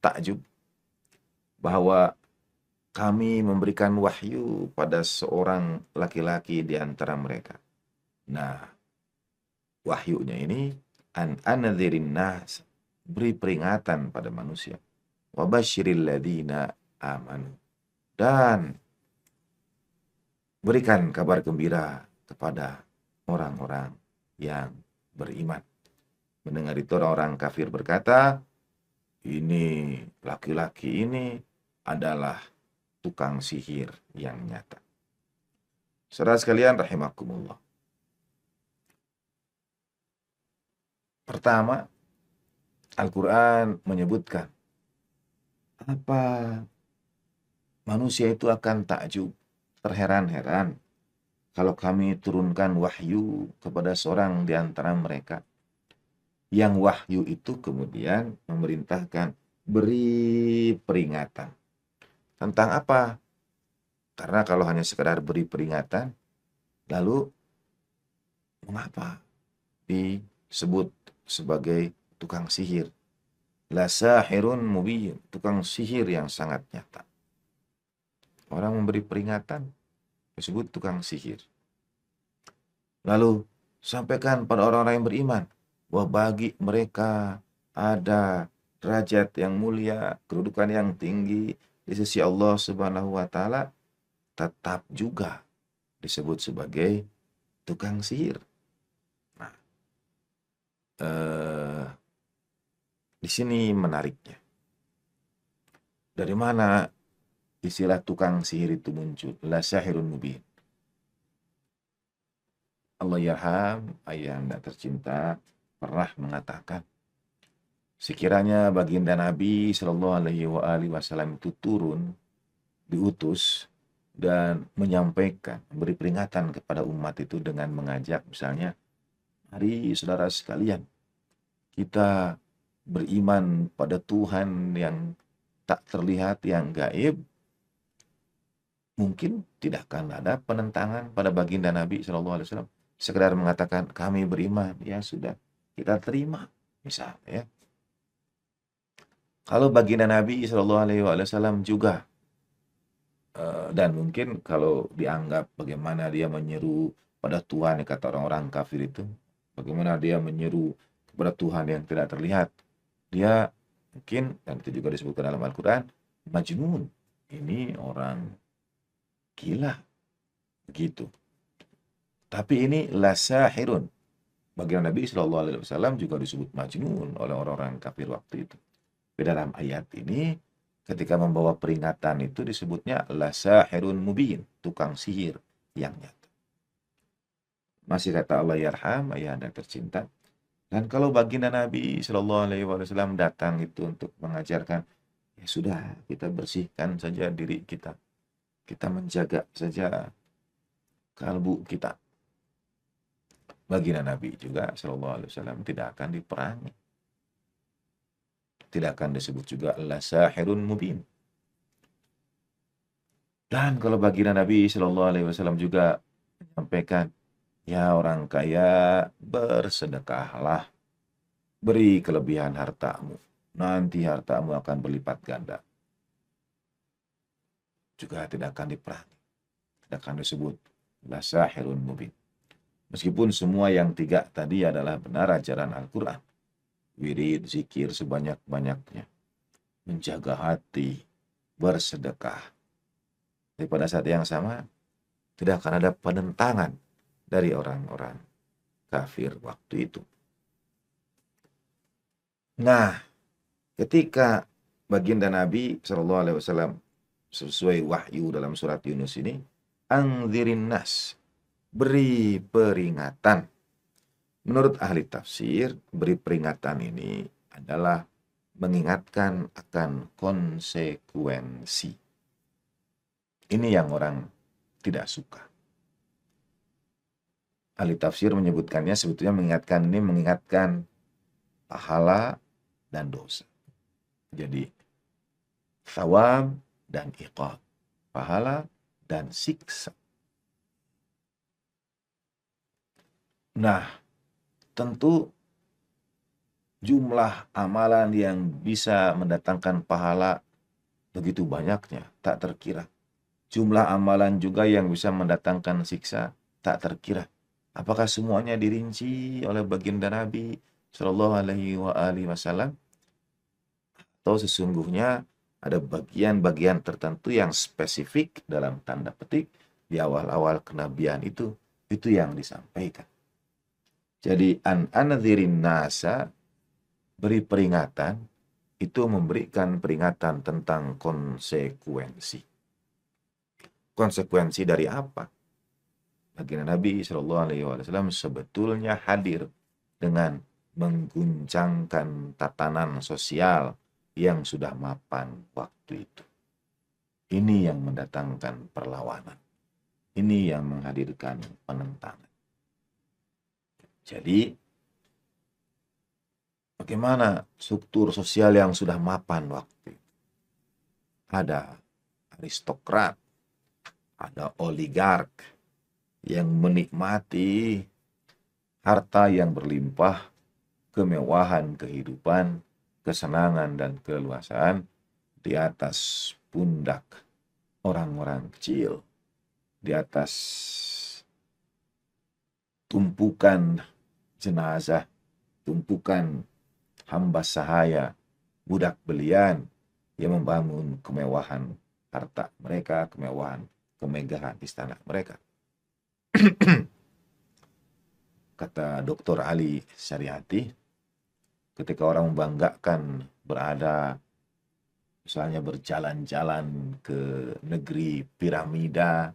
takjub bahwa kami memberikan wahyu pada seorang laki-laki di antara mereka. Nah, wahyunya ini an anadhirin nas, beri peringatan pada manusia. Wa basyiril ladzina amanu, dan berikan kabar gembira kepada orang-orang yang beriman. Mendengar itu orang-orang kafir berkata, ini laki-laki ini adalah tukang sihir yang nyata. Saudara sekalian rahimakumullah. Pertama, Al-Quran menyebutkan apa manusia itu akan takjub, terheran-heran kalau kami turunkan wahyu kepada seorang di antara mereka. Yang wahyu itu kemudian memerintahkan beri peringatan. Tentang apa? Karena kalau hanya sekedar beri peringatan, lalu mengapa disebut sebagai tukang sihir? La sahirun mubin, tukang sihir yang sangat nyata. Orang memberi peringatan disebut tukang sihir. Lalu sampaikan pada orang-orang yang beriman bahwa bagi mereka ada derajat yang mulia, kedudukan yang tinggi di sisi Allah Subhanahu wa taala, tetap juga disebut sebagai tukang sihir. Nah, di sini menariknya. Dari mana istilah tukang sihir itu muncul? La sahirun mubin. Allah yarham, ayah anda tercinta, pernah mengatakan, sekiranya baginda Nabi Shallallahu Alaihi Wasallam itu turun, diutus dan menyampaikan, beri peringatan kepada umat itu dengan mengajak, misalnya, mari saudara sekalian, kita beriman pada Tuhan yang tak terlihat, yang gaib, mungkin tidak akan ada penentangan pada baginda Nabi SAW. Sekedar mengatakan kami beriman, ya sudah, kita terima, misalnya ya. Kalau baginda Nabi SAW juga, dan mungkin kalau dianggap bagaimana dia menyeru pada Tuhan, kata orang-orang kafir itu, bagaimana dia menyeru kepada Tuhan yang tidak terlihat, dia mungkin, dan itu juga disebutkan dalam Al-Quran, majnun, ini orang gila, begitu. Tapi ini la sahirun. Baginda Nabi SAW juga disebut majnun oleh orang-orang kafir waktu itu. Di dalam ayat ini, ketika membawa peringatan itu disebutnya la sahirun mubin, tukang sihir yang nyata. Masih kata Allah yarham, ayah anda tercinta. Dan kalau baginda Nabi SAW datang itu untuk mengajarkan, ya sudah, kita bersihkan saja diri kita. Kita menjaga saja kalbu kita. Baginda Nabi juga SAW tidak akan diperangi. Tidak akan disebut juga la sahirun mubin. Dan kalau baginda Nabi SAW juga menyampaikan, ya orang kaya, bersedekahlah, beri kelebihan hartamu, nanti hartamu akan berlipat ganda. Juga tidak akan diperangi. Tidak akan disebut la sahirun mubin. Meskipun semua yang tiga tadi adalah benar ajaran Al-Quran. Wirid, zikir sebanyak-banyaknya. Menjaga hati, bersedekah. Tapi pada saat yang sama, tidak akan ada penentangan dari orang-orang kafir waktu itu. Nah, ketika baginda Nabi SAW sesuai wahyu dalam surat Yunus ini, anzirin nas, beri peringatan. Menurut ahli tafsir, beri peringatan ini adalah mengingatkan akan konsekuensi. Ini yang orang tidak suka. Ahli tafsir menyebutkannya sebetulnya mengingatkan pahala dan dosa. Jadi, thawab dan iqab, pahala dan siksa. Nah, tentu jumlah amalan yang bisa mendatangkan pahala begitu banyaknya, tak terkira. Jumlah amalan juga yang bisa mendatangkan siksa, tak terkira. Apakah semuanya dirinci oleh baginda Nabi Shallallahu Alaihi Wasallam? Atau sesungguhnya ada bagian-bagian tertentu yang spesifik dalam tanda petik di awal-awal kenabian itu yang disampaikan. Jadi an-anadhirin nasa, beri peringatan, itu memberikan peringatan tentang konsekuensi. Konsekuensi dari apa? Baginda Nabi Shallallahu Alaihi Wasallam sebetulnya hadir dengan mengguncangkan tatanan sosial yang sudah mapan waktu itu. Ini yang mendatangkan perlawanan. Ini yang menghadirkan penentangan. Jadi, bagaimana struktur sosial yang sudah mapan waktu itu? Ada aristokrat, ada oligark yang menikmati harta yang berlimpah, kemewahan kehidupan, kesenangan dan keleluasaan di atas pundak orang-orang kecil, di atas tumpukan jenazah, tumpukan hamba sahaya, budak belian yang membangun kemewahan harta mereka, kemewahan, kemegahan istana mereka. Kata Dr. Ali Syariati, ketika orang membanggakan berada, misalnya berjalan-jalan ke negeri piramida,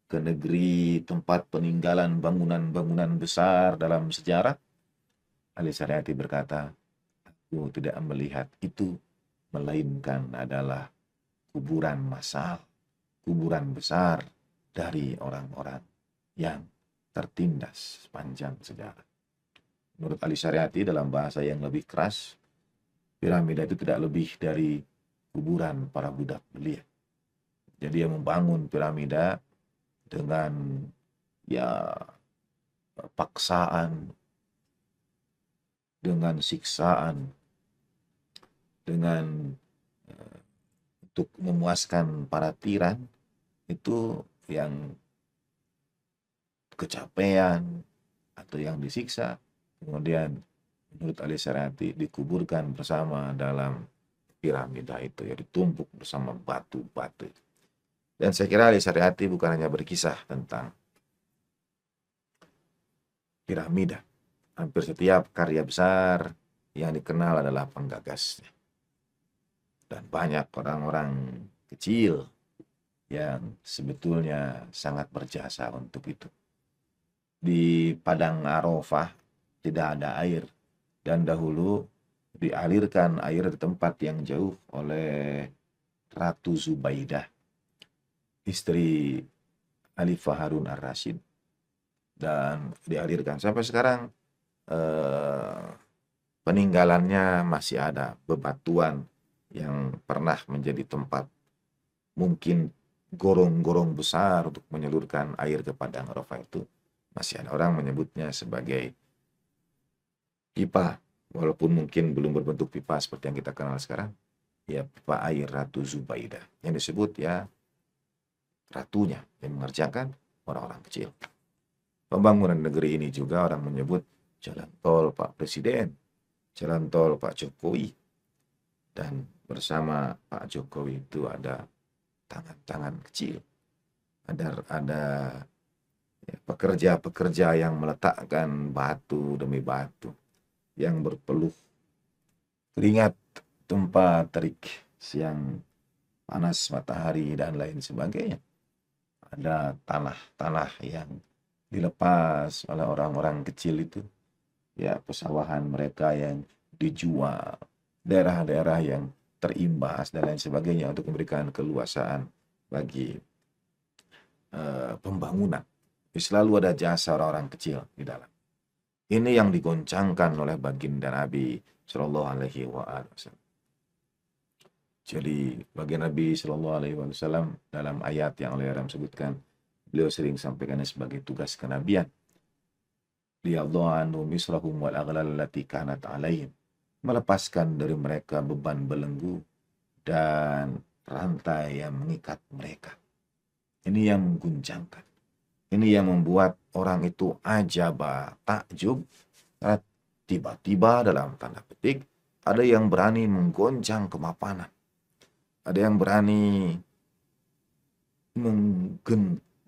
ke negeri tempat peninggalan bangunan-bangunan besar dalam sejarah, Ali Syariati berkata, aku tidak melihat itu, melainkan adalah kuburan massal, kuburan besar dari orang-orang yang tertindas sepanjang sejarah. Menurut Ali Syariati, dalam bahasa yang lebih keras, piramida itu tidak lebih dari kuburan para budak belia. Jadi yang membangun piramida dengan paksaan, dengan siksaan, dengan untuk memuaskan para tiran, itu yang kecapean atau yang disiksa, kemudian menurut Ali Syariati dikuburkan bersama dalam piramida itu, ya ditumpuk bersama batu-batu. Dan saya kira Ali Syariati bukan hanya berkisah tentang piramida. Hampir setiap karya besar yang dikenal adalah penggagasnya. Dan banyak orang-orang kecil yang sebetulnya sangat berjasa untuk itu. Di Padang Arafah tidak ada air, dan dahulu dialirkan air di tempat yang jauh oleh Ratu Zubaidah, istri Khalifah Harun ar-Rasyid, dan dialirkan sampai sekarang. Peninggalannya masih ada, bebatuan yang pernah menjadi tempat mungkin gorong-gorong besar untuk menyalurkan air ke Padang Arafah itu. Masih ada orang menyebutnya sebagai pipa, walaupun mungkin belum berbentuk pipa seperti yang kita kenal sekarang. Ya, pipa air Ratu Zubaidah, yang disebut ya ratunya yang mengerjakan orang-orang kecil. Pembangunan negeri ini juga orang menyebut jalan tol Pak Presiden, jalan tol Pak Jokowi. Dan bersama Pak Jokowi itu ada tangan-tangan kecil. Ada pekerja-pekerja yang meletakkan batu demi batu, yang berpeluh keringat, tempat terik siang panas matahari dan lain sebagainya. Ada tanah-tanah yang dilepas oleh orang-orang kecil itu, ya pesawahan mereka yang dijual, daerah-daerah yang terimbas dan lain sebagainya untuk memberikan keluasaan bagi pembangunan. Selalu ada jasa orang-orang kecil di dalam. Ini yang digoncangkan oleh baginda Nabi Shallallahu Alaihi Wasallam. Jadi baginda Nabi Shallallahu Alaihi Wasallam dalam ayat yang oleh Ram sebutkan, beliau sering sampaikannya sebagai tugas kenabian. liyadha'anu misrahum wal aghlal allati kanat 'alaihim, melepaskan dari mereka beban belenggu dan rantai yang mengikat mereka. Ini yang mengguncangkan. Ini yang membuat orang itu ajaba, takjub, karena tiba-tiba dalam tanda petik ada yang berani menggoncang kemapanan. Ada yang berani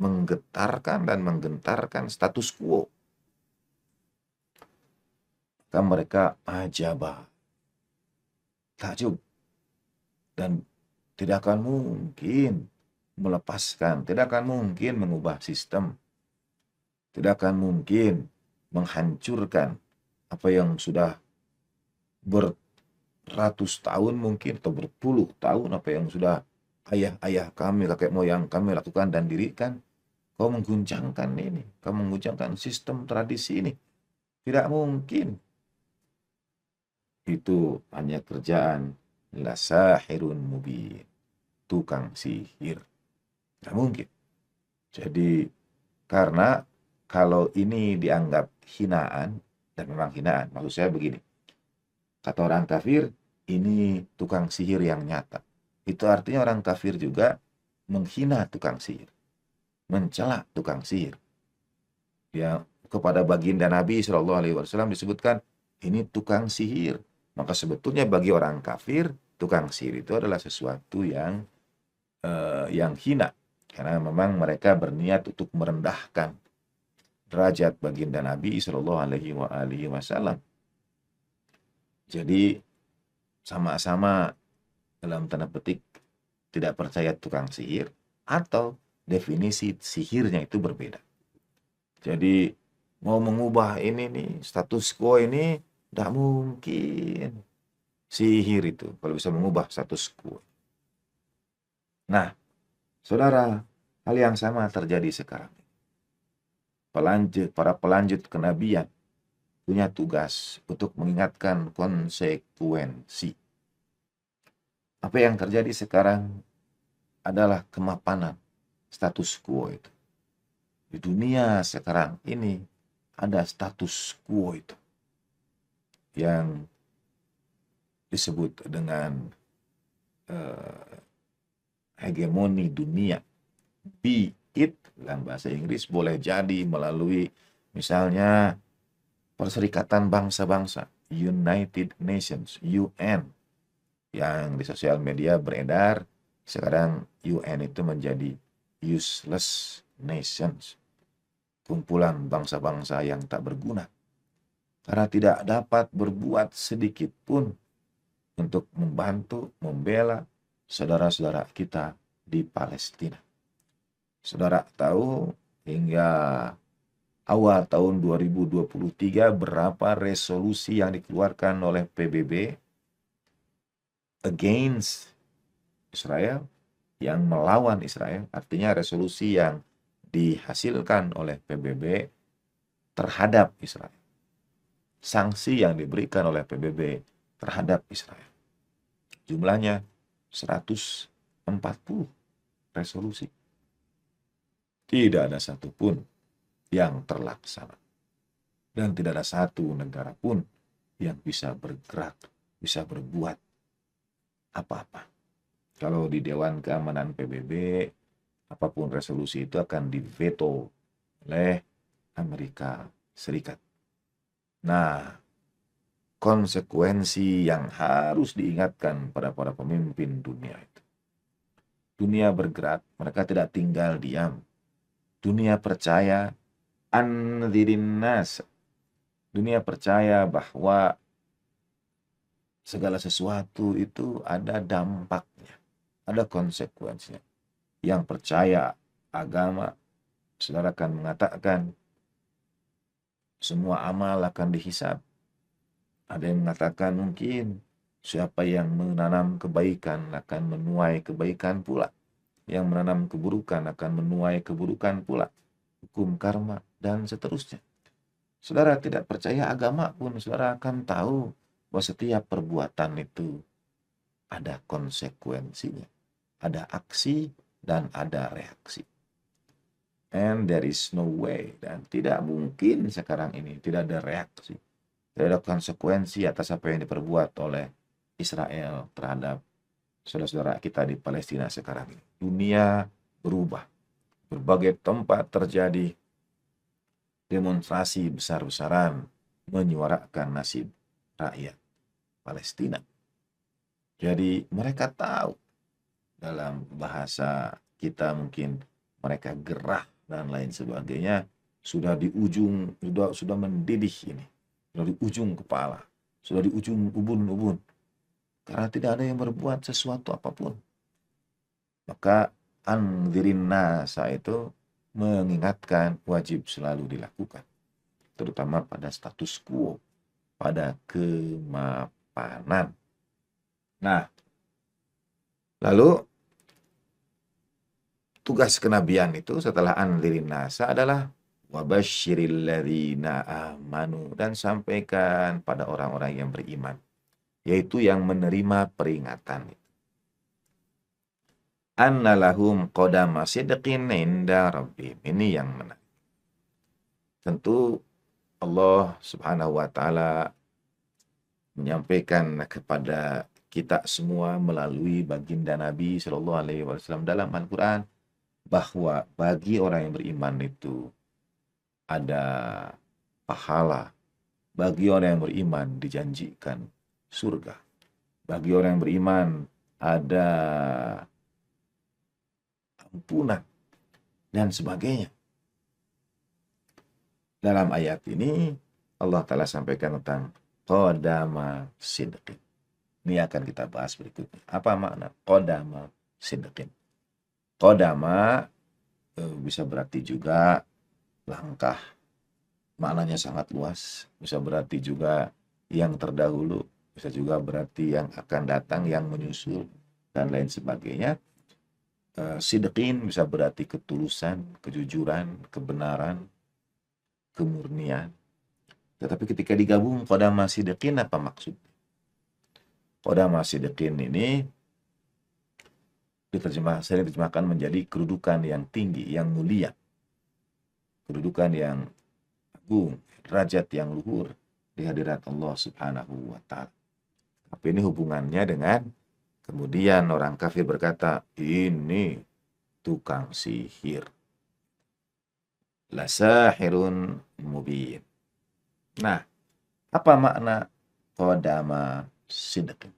menggetarkan dan menggentarkan status quo. Kan mereka ajaba, takjub, dan tidak akan mungkin melepaskan, tidak akan mungkin mengubah sistem, tidak akan mungkin menghancurkan apa yang sudah beratus tahun mungkin atau berpuluh tahun, apa yang sudah ayah-ayah kami, kakek moyang kami lakukan dan dirikan. Kau mengguncangkan ini, kau mengguncangkan sistem tradisi ini. Tidak mungkin. Itu hanya kerjaan lasahirun mubin, tukang sihir. Tidak mungkin. Jadi karena kalau ini dianggap hinaan, dan memang hinaan, maksud saya begini, kata orang kafir, ini tukang sihir yang nyata. Itu artinya orang kafir juga menghina tukang sihir, mencela tukang sihir. Ya, kepada baginda Nabi Shallallahu Alaihi Wasallam disebutkan ini tukang sihir. Maka sebetulnya bagi orang kafir, tukang sihir itu adalah sesuatu yang hina, karena memang mereka berniat untuk merendahkan derajat baginda Nabi Shallallahu Alaihi Wasallam. Jadi sama-sama dalam tanda petik tidak percaya tukang sihir, atau definisi sihirnya itu berbeda. Jadi mau mengubah ini nih, status quo ini tidak mungkin. Sihir itu kalau bisa mengubah status quo. Nah, saudara, hal yang sama terjadi sekarang. Para pelanjut kenabian punya tugas untuk mengingatkan konsekuensi. Apa yang terjadi sekarang adalah kemapanan status quo itu. Di dunia sekarang ini ada status quo itu yang disebut dengan hegemoni dunia. Be it dalam bahasa Inggris boleh jadi melalui misalnya Perserikatan Bangsa-Bangsa, United Nations, UN, yang di sosial media beredar sekarang UN itu menjadi useless nations, kumpulan bangsa-bangsa yang tak berguna, karena tidak dapat berbuat sedikit pun untuk membantu, membela saudara-saudara kita di Palestina. Saudara tahu hingga awal tahun 2023 berapa resolusi yang dikeluarkan oleh PBB against Israel, yang melawan Israel, artinya resolusi yang dihasilkan oleh PBB terhadap Israel. Sanksi yang diberikan oleh PBB terhadap Israel. Jumlahnya 140 resolusi. Tidak ada satupun yang terlaksana. Dan tidak ada satu negara pun yang bisa bergerak, bisa berbuat apa-apa. Kalau di Dewan Keamanan PBB, apapun resolusi itu akan diveto oleh Amerika Serikat. Nah, konsekuensi yang harus diingatkan pada para pemimpin dunia itu. Dunia bergerak, mereka tidak tinggal diam. Dunia percaya, andzirin nas. Dunia percaya bahwa segala sesuatu itu ada dampaknya, ada konsekuensinya. Yang percaya agama, saudara akan mengatakan semua amal akan dihisab. Ada yang mengatakan mungkin siapa yang menanam kebaikan akan menuai kebaikan pula. Yang menanam keburukan akan menuai keburukan pula. Hukum karma dan seterusnya. Saudara tidak percaya agama pun, saudara akan tahu bahwa setiap perbuatan itu ada konsekuensinya. Ada aksi dan ada reaksi. And there is no way. Dan tidak mungkin sekarang ini tidak ada reaksi, tidak ada konsekuensi atas apa yang diperbuat oleh Israel terhadap saudara-saudara kita di Palestina sekarang ini. Dunia berubah. Berbagai tempat terjadi demonstrasi besar-besaran menyuarakan nasib rakyat Palestina. Jadi mereka tahu, dalam bahasa kita mungkin mereka gerah dan lain sebagainya, sudah di ujung, sudah mendidih ini, sudah di ujung kepala, sudah di ujung ubun-ubun, karena tidak ada yang berbuat sesuatu apapun. Maka andzirin nasa itu mengingatkan wajib selalu dilakukan, terutama pada status quo, pada kemapanan. Nah, lalu tugas kenabian itu setelah andzirin nasa adalah wabasyiril ladzina amanu, dan sampaikan pada orang-orang yang beriman, yaitu yang menerima peringatan. Anna lahum qadama sidqin inda rabbihim. Ini yang menarik. Tentu Allah Subhanahu wa taala menyampaikan kepada kita semua melalui baginda Nabi Shallallahu alaihi wasallam dalam Al-Qur'an bahwa bagi orang yang beriman itu ada pahala. Bagi orang yang beriman dijanjikan surga. Bagi orang yang beriman ada ampunan dan sebagainya. Dalam ayat ini Allah Ta'ala sampaikan tentang qadama sidqin. Ini akan kita bahas berikutnya. Apa makna qadama sidqin? Qadama bisa berarti juga langkah. Maknanya sangat luas. Bisa berarti juga yang terdahulu. Bisa juga berarti yang akan datang, yang menyusul, dan lain sebagainya. Sidqin bisa berarti ketulusan, kejujuran, kebenaran, kemurnian. Tetapi ketika digabung qadama sidqin, apa maksudnya? Qadama sidqin ini saya diterjemahkan menjadi kedudukan yang tinggi, yang mulia. Kedudukan yang agung, derajat yang luhur di hadirat Allah Subhanahu wa taala. Tapi ini hubungannya dengan kemudian orang kafir berkata, ini tukang sihir. Lasahirun mubin. Nah, apa makna qadama sidqin?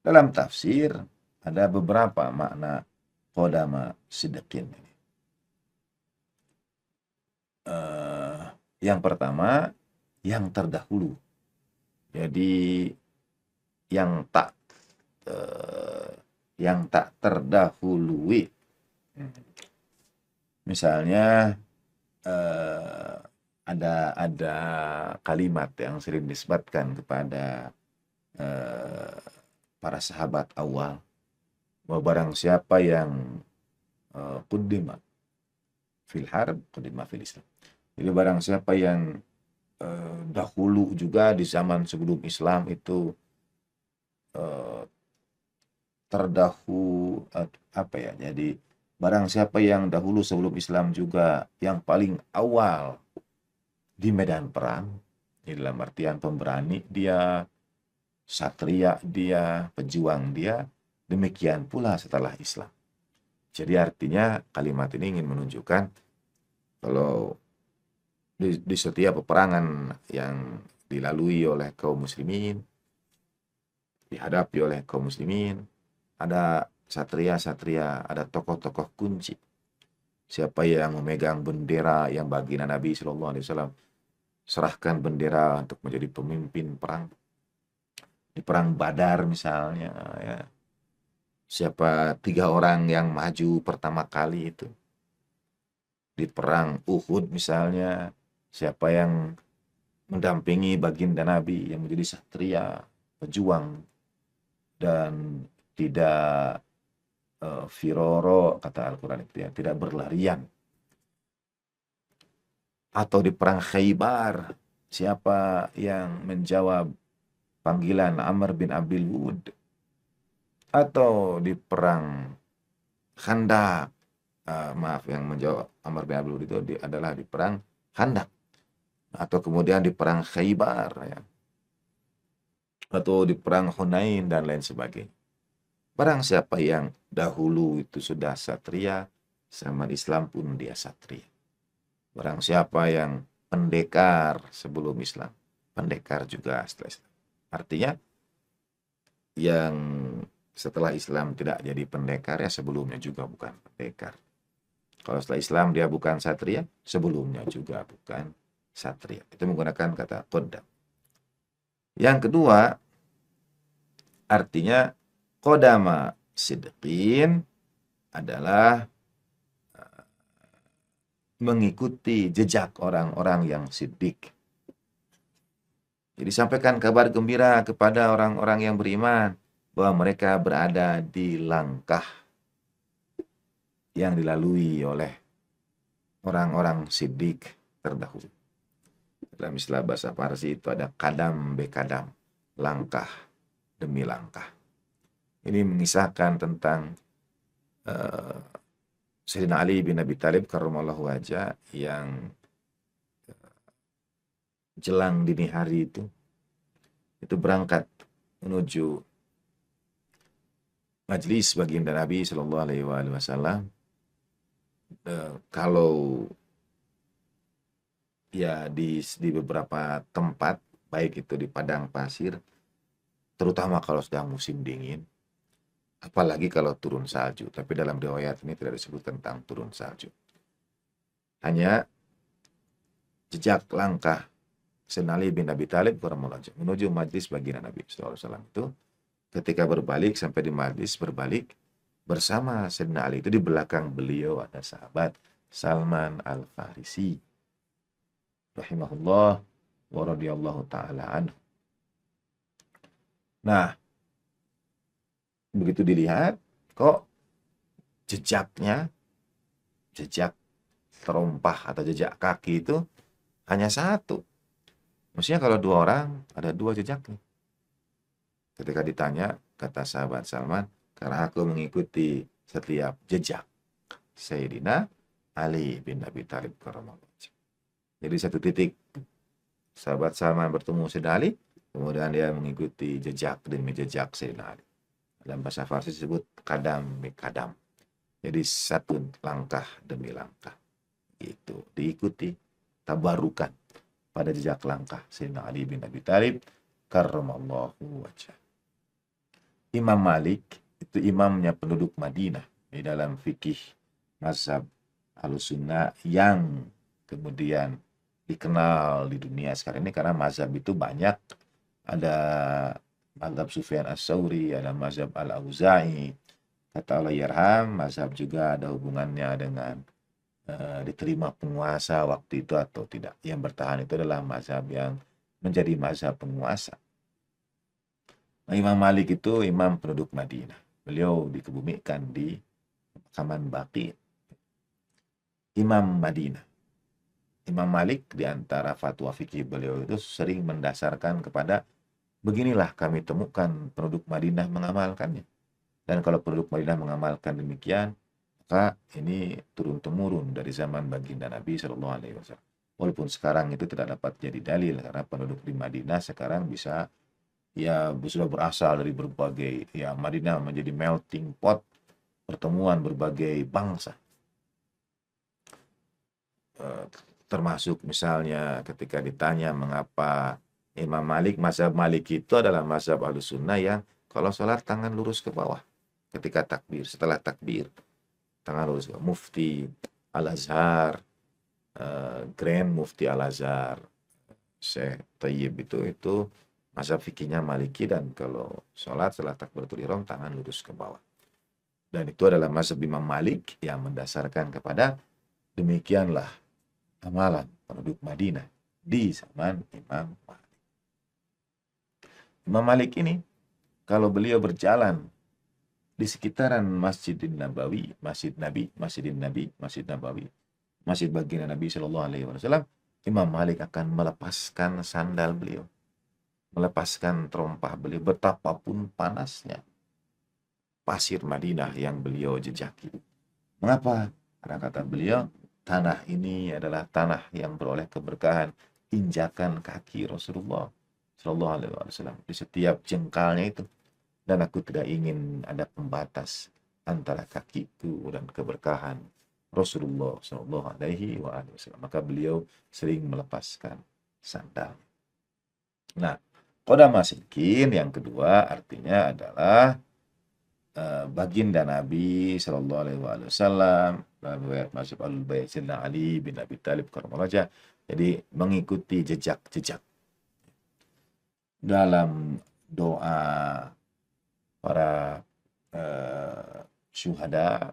Dalam tafsir ada beberapa makna qadama sidqin ini. Yang pertama, yang terdahulu. Jadi yang tak terdahului. Misalnya ada kalimat yang sering disebutkan kepada para sahabat awal, bahwa barang siapa yang quddima fil harb quddima fil Islam. Jadi barang siapa yang dahulu juga di zaman sebelum Islam itu jadi barang siapa yang dahulu sebelum Islam juga yang paling awal di medan perang, dalam artian pemberani dia, satria dia, pejuang dia, demikian pula setelah Islam. Jadi artinya kalimat ini ingin menunjukkan kalau di setiap peperangan yang dilalui oleh kaum muslimin, dihadapi oleh kaum muslimin, ada satria-satria, ada tokoh-tokoh kunci. Siapa yang memegang bendera yang baginda Nabi Shallallahu alaihi wasallam serahkan bendera untuk menjadi pemimpin perang. Di perang Badar misalnya, ya. Siapa 3 orang yang maju pertama kali itu. Di perang Uhud misalnya, siapa yang mendampingi baginda Nabi yang menjadi satria, pejuang, dan tidak firoro, kata Al-Quran itu ya, tidak berlarian. Atau di perang Khaybar, siapa yang menjawab panggilan Amr bin Abil Wud. Atau di perang Khandaq, maaf, yang menjawab Amr bin Abdul itu adalah di perang Khandaq atau kemudian di perang Khaybar ya, atau di perang Hunain dan lain sebagainya. Barang siapa yang dahulu itu sudah satria, zaman Islam pun dia satria. Barang siapa yang pendekar sebelum Islam, pendekar juga setelah Islam. Artinya yang setelah Islam tidak jadi pendekar ya sebelumnya juga bukan pendekar. Kalau setelah Islam dia bukan satria, sebelumnya juga bukan satria. Itu menggunakan kata qaddam. Yang kedua, artinya qadama sidqin adalah mengikuti jejak orang-orang yang siddiq. Jadi sampaikan kabar gembira kepada orang-orang yang beriman bahwa mereka berada di langkah yang dilalui oleh orang-orang siddiq terdahulu. Dalam istilah bahasa Parsi itu ada kadam be kadam, langkah demi langkah. Ini mengisahkan tentang Sayyidina Ali bin Abi Thalib karramallahu wajah yang jelang dini hari itu berangkat menuju majlis baginda Nabi Shallallahu Alaihi Wasallam. Kalau ya di beberapa tempat, baik itu di padang pasir, terutama kalau sedang musim dingin, apalagi kalau turun salju. Tapi dalam riwayat ini tidak disebut tentang turun salju. Hanya jejak langkah Sayyidina Ali bin Abi Thalib menuju majlis baginda Nabi SAW itu, ketika berbalik sampai di majlis, berbalik bersama Sayyidina Ali itu, di belakang beliau ada sahabat Salman Al-Farisi rahimahullah wa radhiyallahu ta'ala anhu. Nah, begitu dilihat kok jejak terompah atau jejak kaki itu hanya satu. Maksudnya kalau dua orang ada dua jejaknya. Ketika ditanya, kata sahabat Salman, karena aku mengikuti setiap jejak Sayyidina Ali bin Abi Thalib karramallahu wajhah. Jadi satu titik sahabat Salman bertemu Sayyidina Ali, kemudian dia mengikuti jejak demi jejak Sayyidina Ali. Dalam bahasa Farsi disebut kadam demi kadam. Jadi satu langkah demi langkah. Itu diikuti, tabarukan pada jejak langkah Sayyidina Ali bin Abi Thalib karramallahu wajhah. Imam Malik itu imamnya penduduk Madinah di dalam fikih mazhab Ahlussunnah yang kemudian dikenal di dunia sekarang ini, karena mazhab itu banyak. Ada mazhab Sufyan Ats-Tsauri, ada mazhab Al-Auza'i. Kata Allah yarham, mazhab juga ada hubungannya dengan diterima penguasa waktu itu atau tidak. Yang bertahan itu adalah mazhab yang menjadi mazhab penguasa. Nah, Imam Malik itu imam penduduk Madinah. Beliau dikebumikan di pemakaman Baqi, Imam Madinah. Imam Malik di antara fatwa fikih beliau itu sering mendasarkan kepada beginilah kami temukan penduduk Madinah mengamalkannya. Dan kalau penduduk Madinah mengamalkan demikian, maka ini turun-temurun dari zaman baginda Nabi Shallallahu Alaihi Wasallam. Walaupun sekarang itu tidak dapat jadi dalil, karena penduduk di Madinah sekarang bisa ya sudah berasal dari berbagai, ya Madinah menjadi melting pot pertemuan berbagai bangsa. Termasuk misalnya ketika ditanya mengapa Imam Malik, mazhab Malik itu adalah mazhab Ahlussunnah yang kalau sholat tangan lurus ke bawah ketika takbir, setelah takbir tangan lurus. Mufti Al-Azhar, Grand Mufti Al-Azhar Syekh Thayyib itu mazhab fikihnya Maliki, dan kalau sholat setelah takbiratul ihram tangan lurus ke bawah. Dan itu adalah mazhab Imam Malik yang mendasarkan kepada demikianlah amalan penduduk Madinah di zaman Imam Malik. Imam Malik ini kalau beliau berjalan di sekitaran Masjidin Nabawi, Masjid Nabi, Masjidin Nabi, Masjid Nabawi, Masjid baginda Nabi Shallallahu Alaihi Wasallam, Imam Malik akan melepaskan sandal beliau, melepaskan terompah beliau, betapapun panasnya pasir Madinah yang beliau jejaki. Mengapa? Karena kata beliau, tanah ini adalah tanah yang beroleh keberkahan injakan kaki Rasulullah Shallallahu Alaihi Wasallam di setiap jengkalnya itu. Dan aku tidak ingin ada pembatas antara kakiku dan keberkahan Rasulullah Shallallahu Alaihi Wasallam. Maka beliau sering melepaskan sandal. Nah, qodama sidqin yang kedua artinya adalah baginda Nabi Shallallahu Alaihi Wasallam dalam riwayat Mas'ud al-Bait Ali bin Abi Thalib karomaraja. Jadi mengikuti jejak-jejak dalam doa para syuhada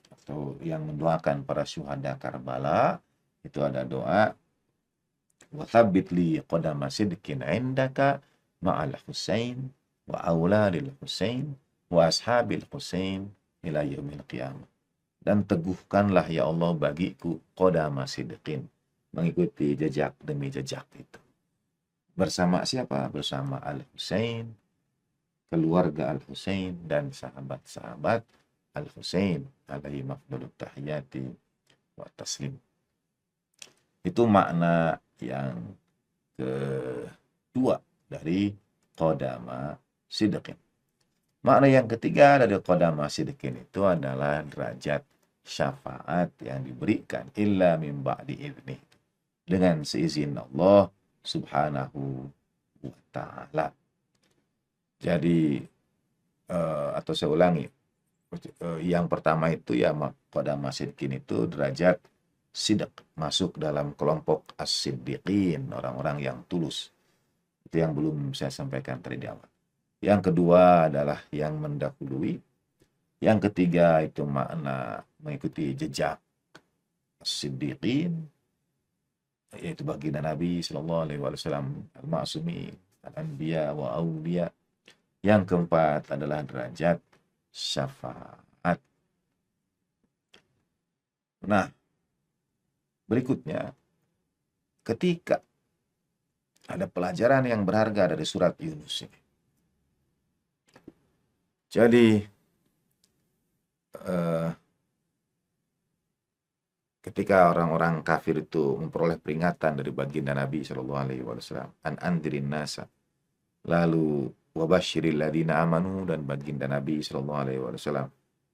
atau yang mendoakan para syuhada Karbala, itu ada doa wa thabbit li qadama sidqin indaka ma'al Husain wa auladil Husain wa ashabil Husain ila yaumil qiyamah. Dan teguhkanlah ya Allah bagiku qadama sidqin, mengikuti jejak demi jejak itu. Bersama siapa? Bersama Al-Husain, keluarga Al-Husain, dan sahabat-sahabat Al-Husain alaihi mafdalut tahiyati wa taslim. Itu makna yang kedua dari qadama sidqin. Makna yang ketiga dari qadama sidqin itu adalah derajat syafaat yang diberikan illa min ba'di idzni, dengan seizin Allah subhanahu wa ta'ala. Jadi atau saya ulangi, yang pertama itu ya qadama sidqin itu derajat sidq, masuk dalam kelompok as-siddiqin, orang-orang yang tulus. Itu yang belum saya sampaikan tadi di awal. Yang kedua adalah yang mendahului. Yang ketiga itu makna mengikuti jejak as-siddiqin, yaitu baginda Nabi Sallallahu Alaihi Wasallam al-ma'sumi, al-anbiya wa awliya. Yang keempat adalah derajat syafaat. Nah, berikutnya, ketika ada pelajaran yang berharga dari surat Yunus ini. Jadi, ketika orang-orang kafir itu memperoleh peringatan dari baginda Nabi Shallallahu Alaihi Wasallam, an andirin nasa, lalu wabashiril ladina amanu, dan baginda Nabi Shallallahu Alaihi Wasallam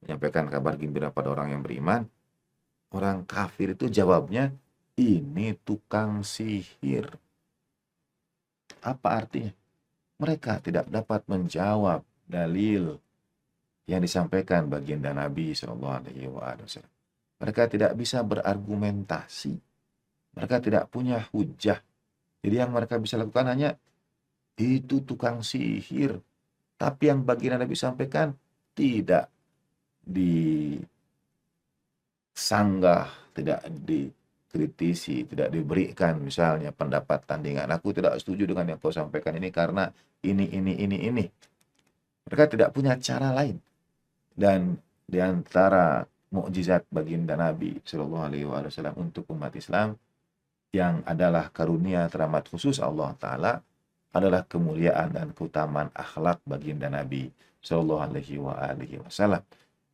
menyampaikan kabar gembira pada orang yang beriman. Orang kafir itu jawabnya, ini tukang sihir. Apa artinya? Mereka tidak dapat menjawab dalil yang disampaikan baginda Nabi Shallallahu Alaihi Wasallam. Mereka tidak bisa berargumentasi. Mereka tidak punya hujah. Jadi yang mereka bisa lakukan hanya itu tukang sihir. Tapi yang baginda Nabi sampaikan tidak disanggah, tidak dikritisi, tidak diberikan misalnya pendapat tandingan. Aku tidak setuju dengan yang kau sampaikan ini karena ini. Mereka tidak punya cara lain. Dan di antara mukjizat baginda Nabi Shallallahu Alaihi Wasallam untuk umat Islam yang adalah karunia teramat khusus Allah Ta'ala adalah kemuliaan dan keutamaan akhlak baginda Nabi Shallallahu Alaihi Wasallam,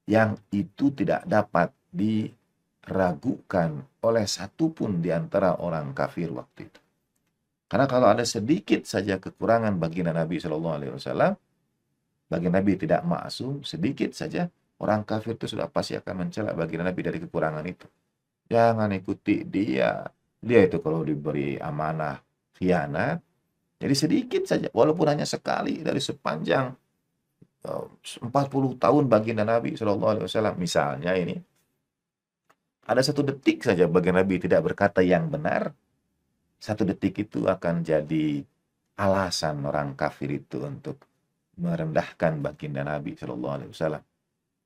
yang itu tidak dapat diragukan oleh satupun di antara orang kafir waktu itu. Karena kalau ada sedikit saja kekurangan baginda Nabi Shallallahu Alaihi Wasallam, baginda Nabi tidak maksum, sedikit saja orang kafir itu sudah pasti akan mencela baginda Nabi dari kekurangan itu. Jangan ikuti dia. Dia itu kalau diberi amanah khianat, jadi sedikit saja, walaupun hanya sekali dari sepanjang 40 tahun baginda Nabi Shallallahu Alaihi Wasallam. Misalnya ini, ada 1 detik saja baginda Nabi tidak berkata yang benar, 1 detik itu akan jadi alasan orang kafir itu untuk merendahkan baginda Nabi Shallallahu Alaihi Wasallam.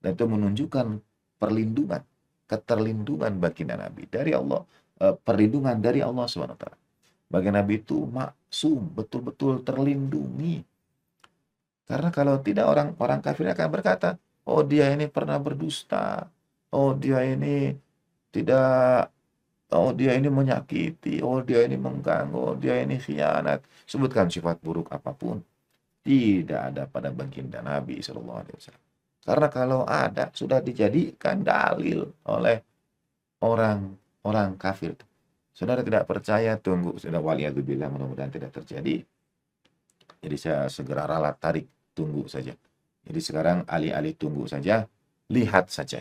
Dan itu menunjukkan perlindungan, keterlindungan baginda Nabi dari Allah, perlindungan dari Allah SWT. Baginda Nabi itu maksum, betul-betul terlindungi. Karena kalau tidak, orang kafir akan berkata, oh dia ini pernah berdusta, oh dia ini tidak, oh dia ini menyakiti, oh dia ini mengganggu, oh dia ini khianat. Sebutkan sifat buruk apapun, tidak ada pada baginda Nabi SAW. Karena kalau ada, sudah dijadikan dalil oleh orang kafir. Saudara tidak percaya, tunggu. Sudah waliyadzubillah, mudah-mudahan tidak terjadi. Jadi saya segera ralat tarik, tunggu saja. Jadi sekarang alih-alih tunggu saja, lihat saja.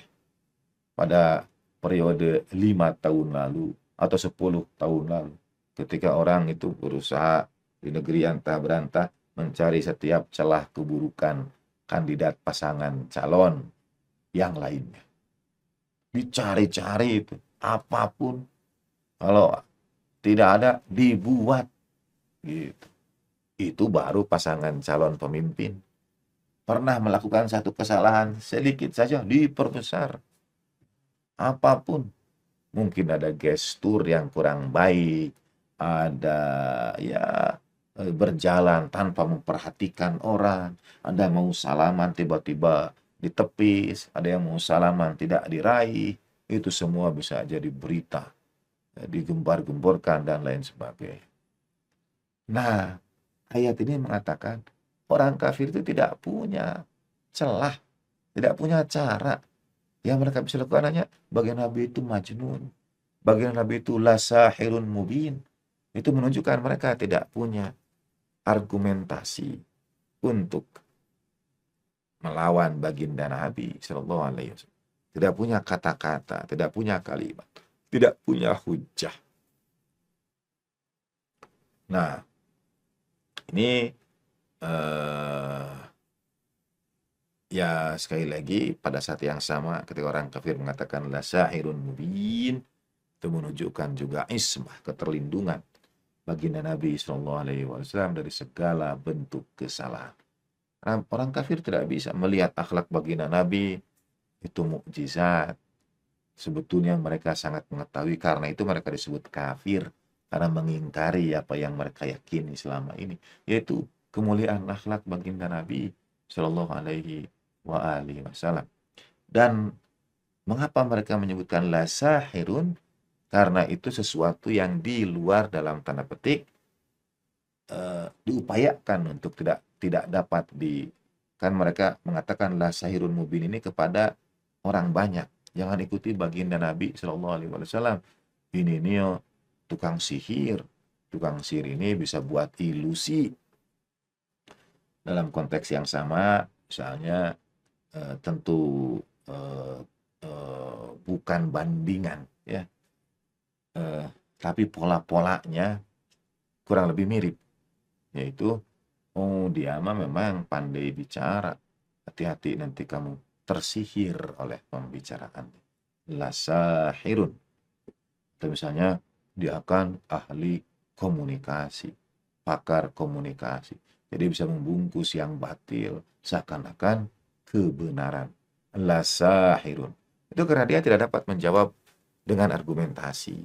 Pada periode 5 tahun lalu atau 10 tahun lalu, ketika orang itu berusaha di negeri antah berantah mencari setiap celah keburukan kandidat pasangan calon yang lainnya. Dicari-cari itu, apapun. Kalau tidak ada, dibuat. Gitu. Itu baru pasangan calon pemimpin. Pernah melakukan satu kesalahan sedikit saja, diperbesar. Apapun. Mungkin ada gestur yang kurang baik, ada ya berjalan tanpa memperhatikan orang, ada mau salaman tiba-tiba ditepis, ada yang mau salaman tidak diraih, itu semua bisa jadi berita, digembar-gemborkan dan lain sebagainya. Nah, ayat ini mengatakan orang kafir itu tidak punya celah, tidak punya cara. Yang mereka bisa lakukan hanya bagian Nabi itu majnun, bagian Nabi itu lasahirun mubin. Itu menunjukkan mereka tidak punya argumentasi untuk melawan baginda Nabi Shallallahu Alaihi Wasallam. Tidak punya kata-kata, tidak punya kalimat, tidak punya hujah. Nah, ini ya sekali lagi pada saat yang sama ketika orang kafir mengatakan la sahirun mubin, itu menunjukkan juga ismah, keterlindungan baginda Nabi SAW dari segala bentuk kesalahan. Orang kafir tidak bisa melihat akhlak baginda Nabi itu mukjizat. Sebetulnya mereka sangat mengetahui, karena itu mereka disebut kafir, karena mengingkari apa yang mereka yakini selama ini, yaitu kemuliaan akhlak baginda Nabi Shallallahu Alaihi Wasallam. Dan mengapa mereka menyebutkan la sahirun? Karena itu sesuatu yang di luar, dalam tanda petik, diupayakan untuk tidak dapat kan mereka mengatakan la sahirun mubin ini kepada orang banyak. Jangan ikuti baginda Nabi Shallallahu Alaihi Wasallam. Ini nih tukang sihir. Tukang sihir ini bisa buat ilusi. Dalam konteks yang sama, misalnya tentu bukan bandingan, ya, tapi pola-polanya kurang lebih mirip. Yaitu, oh dia mah memang pandai bicara. Hati-hati nanti kamu tersihir oleh pembicaraan. Lasahirun. Atau misalnya dia akan ahli komunikasi, pakar komunikasi. Jadi bisa membungkus yang batil seakan-akan kebenaran. Lasahirun. Itu karena dia tidak dapat menjawab dengan argumentasi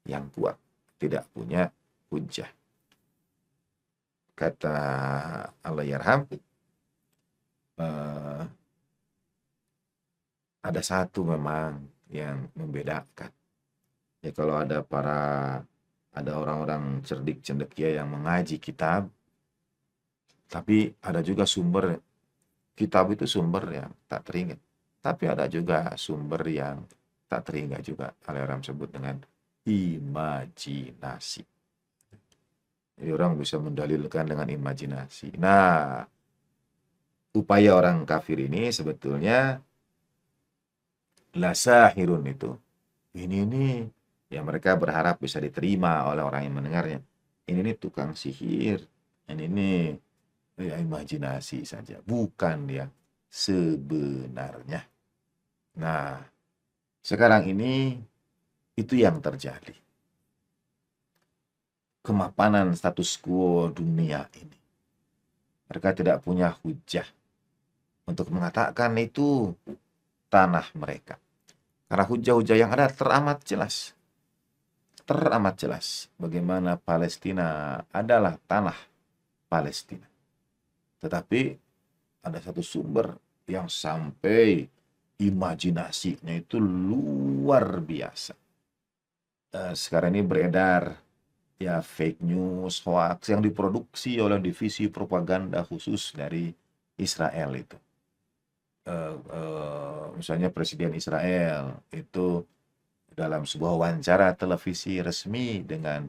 yang kuat, tidak punya hujah. Kata Allahyarham, ada satu memang yang membedakan. Ya, kalau ada orang-orang cerdik cendekia yang mengaji kitab, tapi ada juga sumber kitab itu sumber yang tak teringat. Tapi ada juga sumber yang tak teringat juga. Allahyarham sebut dengan imajinasi. Jadi orang bisa mendalilkan dengan imajinasi. Nah, upaya orang kafir ini sebetulnya lasahirun itu. Ini ya mereka berharap bisa diterima oleh orang yang mendengarnya. Ini nih tukang sihir. Ini ya imajinasi saja, bukan dia sebenarnya. Nah, sekarang ini itu yang terjadi. Kemapanan status quo dunia ini. Mereka tidak punya hujah untuk mengatakan itu tanah mereka. Karena hujah-hujah yang ada teramat jelas. Teramat jelas bagaimana Palestina adalah tanah Palestina. Tetapi ada satu sumber yang sampai imajinasinya itu luar biasa. Sekarang ini beredar ya fake news, hoax yang diproduksi oleh divisi propaganda khusus dari Israel itu. Misalnya Presiden Israel itu dalam sebuah wawancara televisi resmi dengan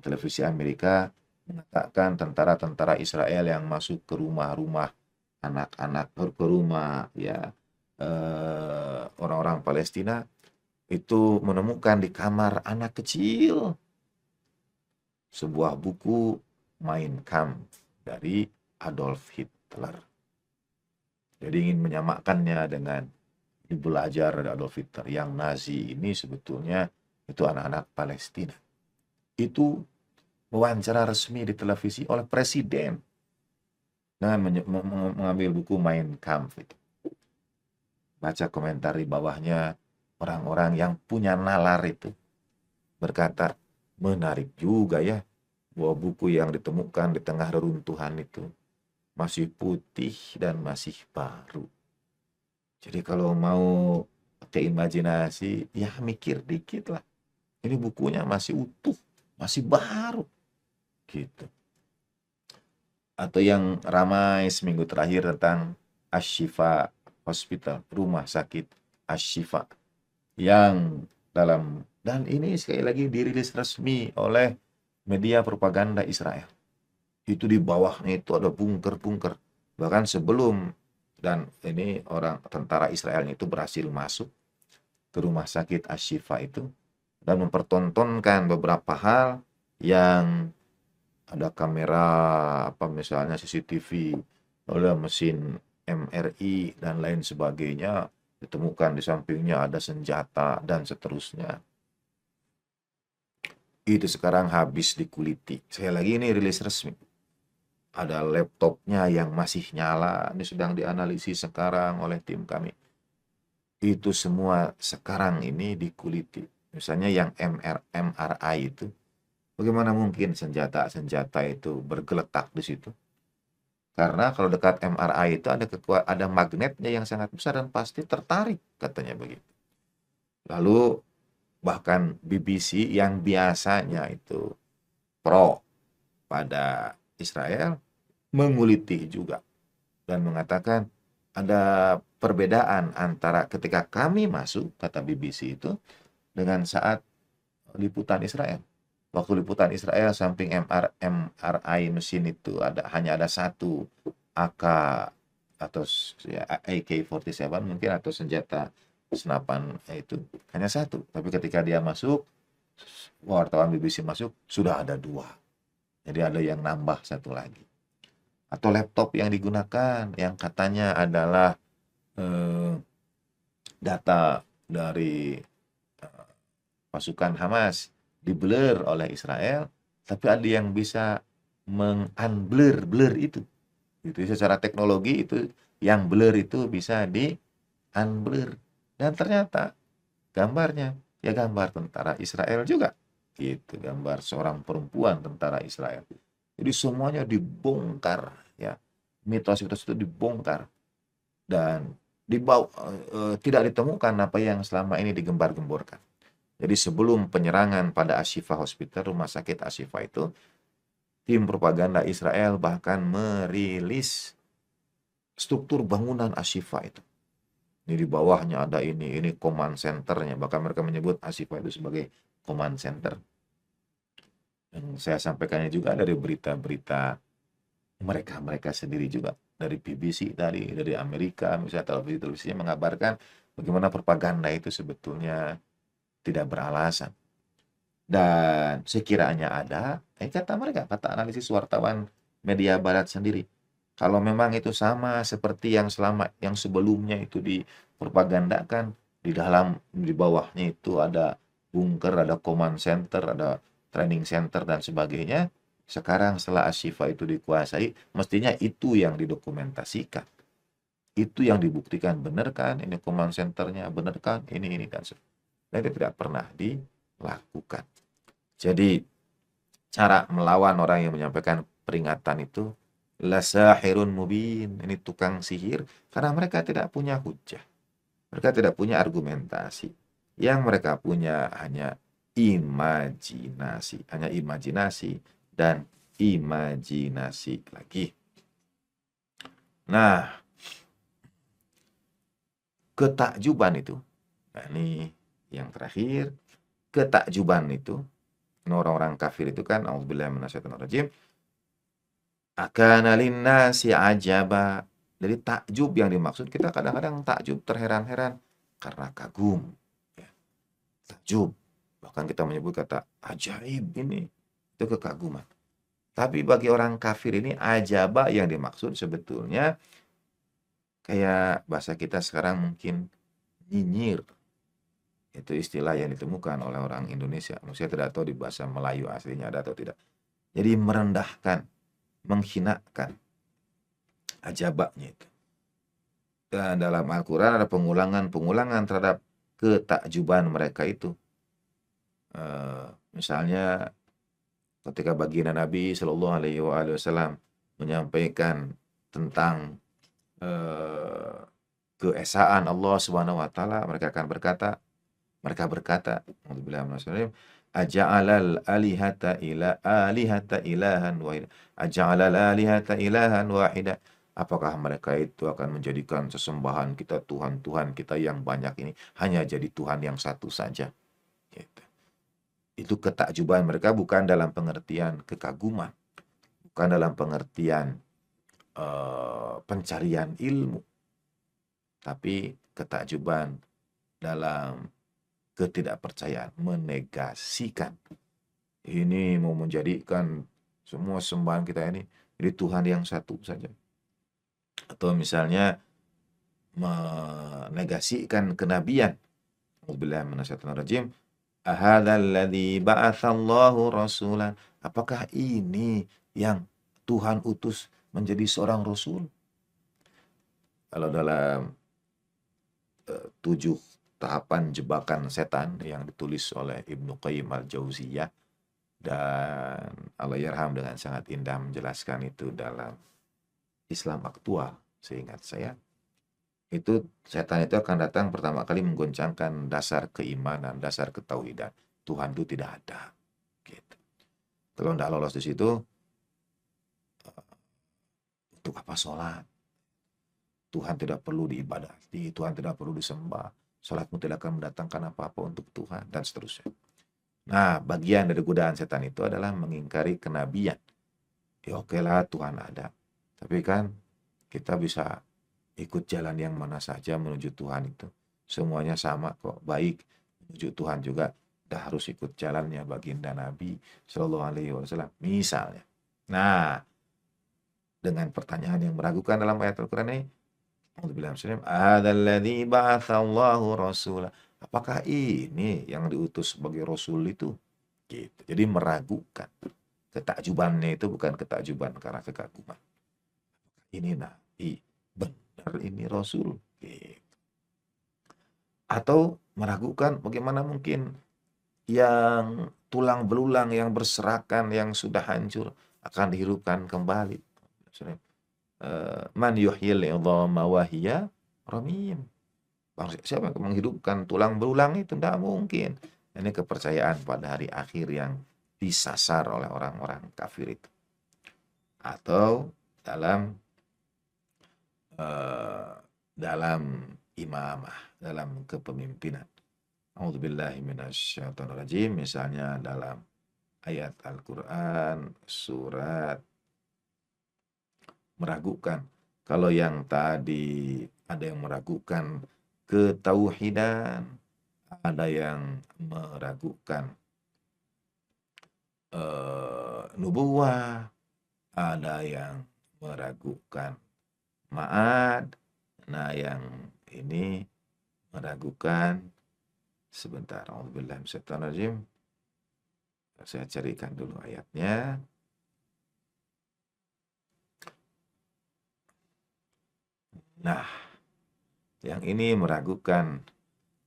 televisi Amerika mengatakan tentara-tentara Israel yang masuk ke rumah-rumah anak-anak, ke rumah ya orang-orang Palestina itu menemukan di kamar anak kecil sebuah buku Mein Kampf dari Adolf Hitler. Jadi ingin menyamakannya dengan belajar dari Adolf Hitler. Yang Nazi ini sebetulnya itu anak-anak Palestina. Itu wawancara resmi di televisi oleh presiden dengan mengambil buku Mein Kampf itu. Baca komentar di bawahnya, orang-orang yang punya nalar itu berkata, menarik juga ya bahwa buku yang ditemukan di tengah reruntuhan itu masih putih dan masih baru. Jadi kalau mau pakai imajinasi, ya mikir dikit lah. Ini bukunya masih utuh, masih baru. Gitu. Atau yang ramai seminggu terakhir tentang Ashifa Hospital, rumah sakit Ashifa. Yang dan ini sekali lagi dirilis resmi oleh media propaganda Israel. Itu di bawahnya itu ada bunker-bunker. Bahkan sebelum dan ini orang tentara Israel itu berhasil masuk ke rumah sakit Ashifa itu dan mempertontonkan beberapa hal yang ada kamera apa misalnya CCTV, ada mesin MRI dan lain sebagainya, ditemukan di sampingnya ada senjata dan seterusnya. Itu sekarang habis dikuliti. Saya lagi ini rilis resmi. Ada laptopnya yang masih nyala, ini sedang dianalisis sekarang oleh tim kami. Itu semua sekarang ini dikuliti. Misalnya yang MRI itu, bagaimana mungkin senjata-senjata itu bergeletak di situ? Karena kalau dekat MRI itu ada magnetnya yang sangat besar dan pasti tertarik, katanya begitu. Lalu bahkan BBC yang biasanya itu pro pada Israel menguliti juga dan mengatakan ada perbedaan antara ketika kami masuk, kata BBC itu, dengan saat liputan Israel. Waktu liputan Israel samping MRI mesin itu hanya ada satu AK atau ya, AK-47 mungkin atau senjata senapan itu hanya satu. Tapi ketika dia masuk, wartawan BBC masuk sudah ada dua. Jadi ada yang nambah satu lagi. Atau laptop yang digunakan yang katanya adalah data dari pasukan Hamas diblur oleh Israel, tapi ada yang bisa blur itu. Gitu. Secara teknologi itu yang blur itu bisa di-unblur. Dan ternyata gambarnya ya gambar tentara Israel juga. Gitu, gambar seorang perempuan tentara Israel. Jadi semuanya dibongkar ya. Mitos-mitos itu dibongkar dan tidak ditemukan apa yang selama ini digembar-gemborkan. Jadi sebelum penyerangan pada Ashifa Hospital, rumah sakit Ashifa itu, tim propaganda Israel bahkan merilis struktur bangunan Ashifa itu. Ini di bawahnya ada ini command centernya. Bahkan mereka menyebut Ashifa itu sebagai command center. Dan saya sampaikannya juga dari berita-berita mereka sendiri juga. Dari BBC dari Amerika, misalnya televisi-televisinya mengabarkan bagaimana propaganda itu sebetulnya tidak beralasan. Dan sekiranya ada, kata analisis wartawan media barat sendiri, kalau memang itu sama seperti yang sebelumnya itu dipropagandakan, di bawahnya itu ada bunker, ada command center, ada training center dan sebagainya. Sekarang setelah Ashifa itu dikuasai, mestinya itu yang didokumentasikan. Itu yang dibuktikan, benar kan? Ini command centernya, benar kan? Ini dan sebagainya. Dan itu tidak pernah dilakukan. Jadi cara melawan orang yang menyampaikan peringatan itu lasahirun mubin. Ini tukang sihir karena mereka tidak punya hujah. Mereka tidak punya argumentasi. Yang mereka punya hanya imajinasi, dan imajinasi lagi. Nah, ketakjuban itu, nah ini Yang terakhir, ketakjuban itu, orang-orang kafir itu kan, auzubillahi minasyaitonirrajim, akana linnasi ajaba. Jadi takjub yang dimaksud, kita kadang-kadang takjub, terheran-heran karena kagum. Ya, takjub. Bahkan kita menyebut kata ajaib ini, itu kekaguman. Tapi bagi orang kafir ini ajaba yang dimaksud sebetulnya kayak bahasa kita sekarang mungkin nyinyir. Itu istilah yang ditemukan oleh orang Indonesia. Saya tidak tahu di bahasa Melayu aslinya ada atau tidak. Jadi merendahkan, menghinakan. Ajabanya itu. Dan dalam Al-Quran ada pengulangan-pengulangan terhadap ketakjuban mereka itu. Misalnya ketika baginda Nabi Shallallahu Alaihi Wasallam menyampaikan tentang keesaan Allah Subhanahu Wa Taala, mereka berkata, aja'alal alihata ilahan wahida, aja'alal alihata ilahan wahida. Apakah mereka itu akan menjadikan sesembahan kita, Tuhan-Tuhan kita yang banyak ini hanya jadi Tuhan yang satu saja? Gitu. Itu ketakjuban mereka bukan dalam pengertian kekaguman, bukan dalam pengertian pencarian ilmu, tapi ketakjuban dalam ketidakpercayaan, menegasikan. Ini mau menjadikan semua sembahan kita ini jadi Tuhan yang satu saja. Atau misalnya menegasikan kenabian. Auzubillahi minasyaitonirrajim. Ahadzalladzi ba'atsallahu rasulan. Apakah ini yang Tuhan utus menjadi seorang rasul? Kalau dalam 7 tahapan jebakan setan yang ditulis oleh Ibnu Qayyim al-Jauziyah, dan Allahyarham dengan sangat indah menjelaskan itu dalam Islam Aktual, seingat saya, itu setan itu akan datang pertama kali menggoncangkan dasar keimanan, dasar ketauhidan. Tuhan itu tidak ada. Gitu. Kalau tidak lolos di situ, untuk apa sholat? Tuhan tidak perlu diibadati, Tuhan tidak perlu disembah. Sholatmu tidak akan mendatangkan apa-apa untuk Tuhan, dan seterusnya. Nah, bagian dari godaan setan itu adalah mengingkari kenabian. Ya oke lah, Tuhan ada. Tapi kan kita bisa ikut jalan yang mana saja menuju Tuhan itu. Semuanya sama kok, baik. Menuju Tuhan juga kita harus ikut jalannya baginda Nabi Shallallahu Alaihi Wasallam. Misalnya. Nah, dengan pertanyaan yang meragukan dalam ayat Al-Quran ini, Adzalladzi ba'atsallahu rasula. Apakah ini yang diutus sebagai rasul itu? Gitu. Jadi meragukan. Ketakjubannya itu bukan ketakjuban karena kekaguman. Ini nabi, benar ini rasul. Gitu. Atau meragukan bagaimana mungkin yang tulang belulang, yang berserakan, yang sudah hancur akan dihidupkan kembali. Man yuhyil idhama wa hiya ramim. Siapa yang menghidupkan tulang belulang itu? Tidak mungkin. Ini kepercayaan pada hari akhir yang disasar oleh orang-orang kafir itu. Atau dalam imamah, dalam kepemimpinan. A'udzubillahi minasyaitonirrajim. Misalnya dalam ayat Al-Quran, surat meragukan. Kalau yang tadi ada yang meragukan ketauhidan, ada yang meragukan nubuwah, ada yang meragukan ma'ad. Nah, yang ini meragukan, sebentar, auzubillahi minasyaitonirrajim. Saya carikan dulu ayatnya. Nah, yang ini meragukan.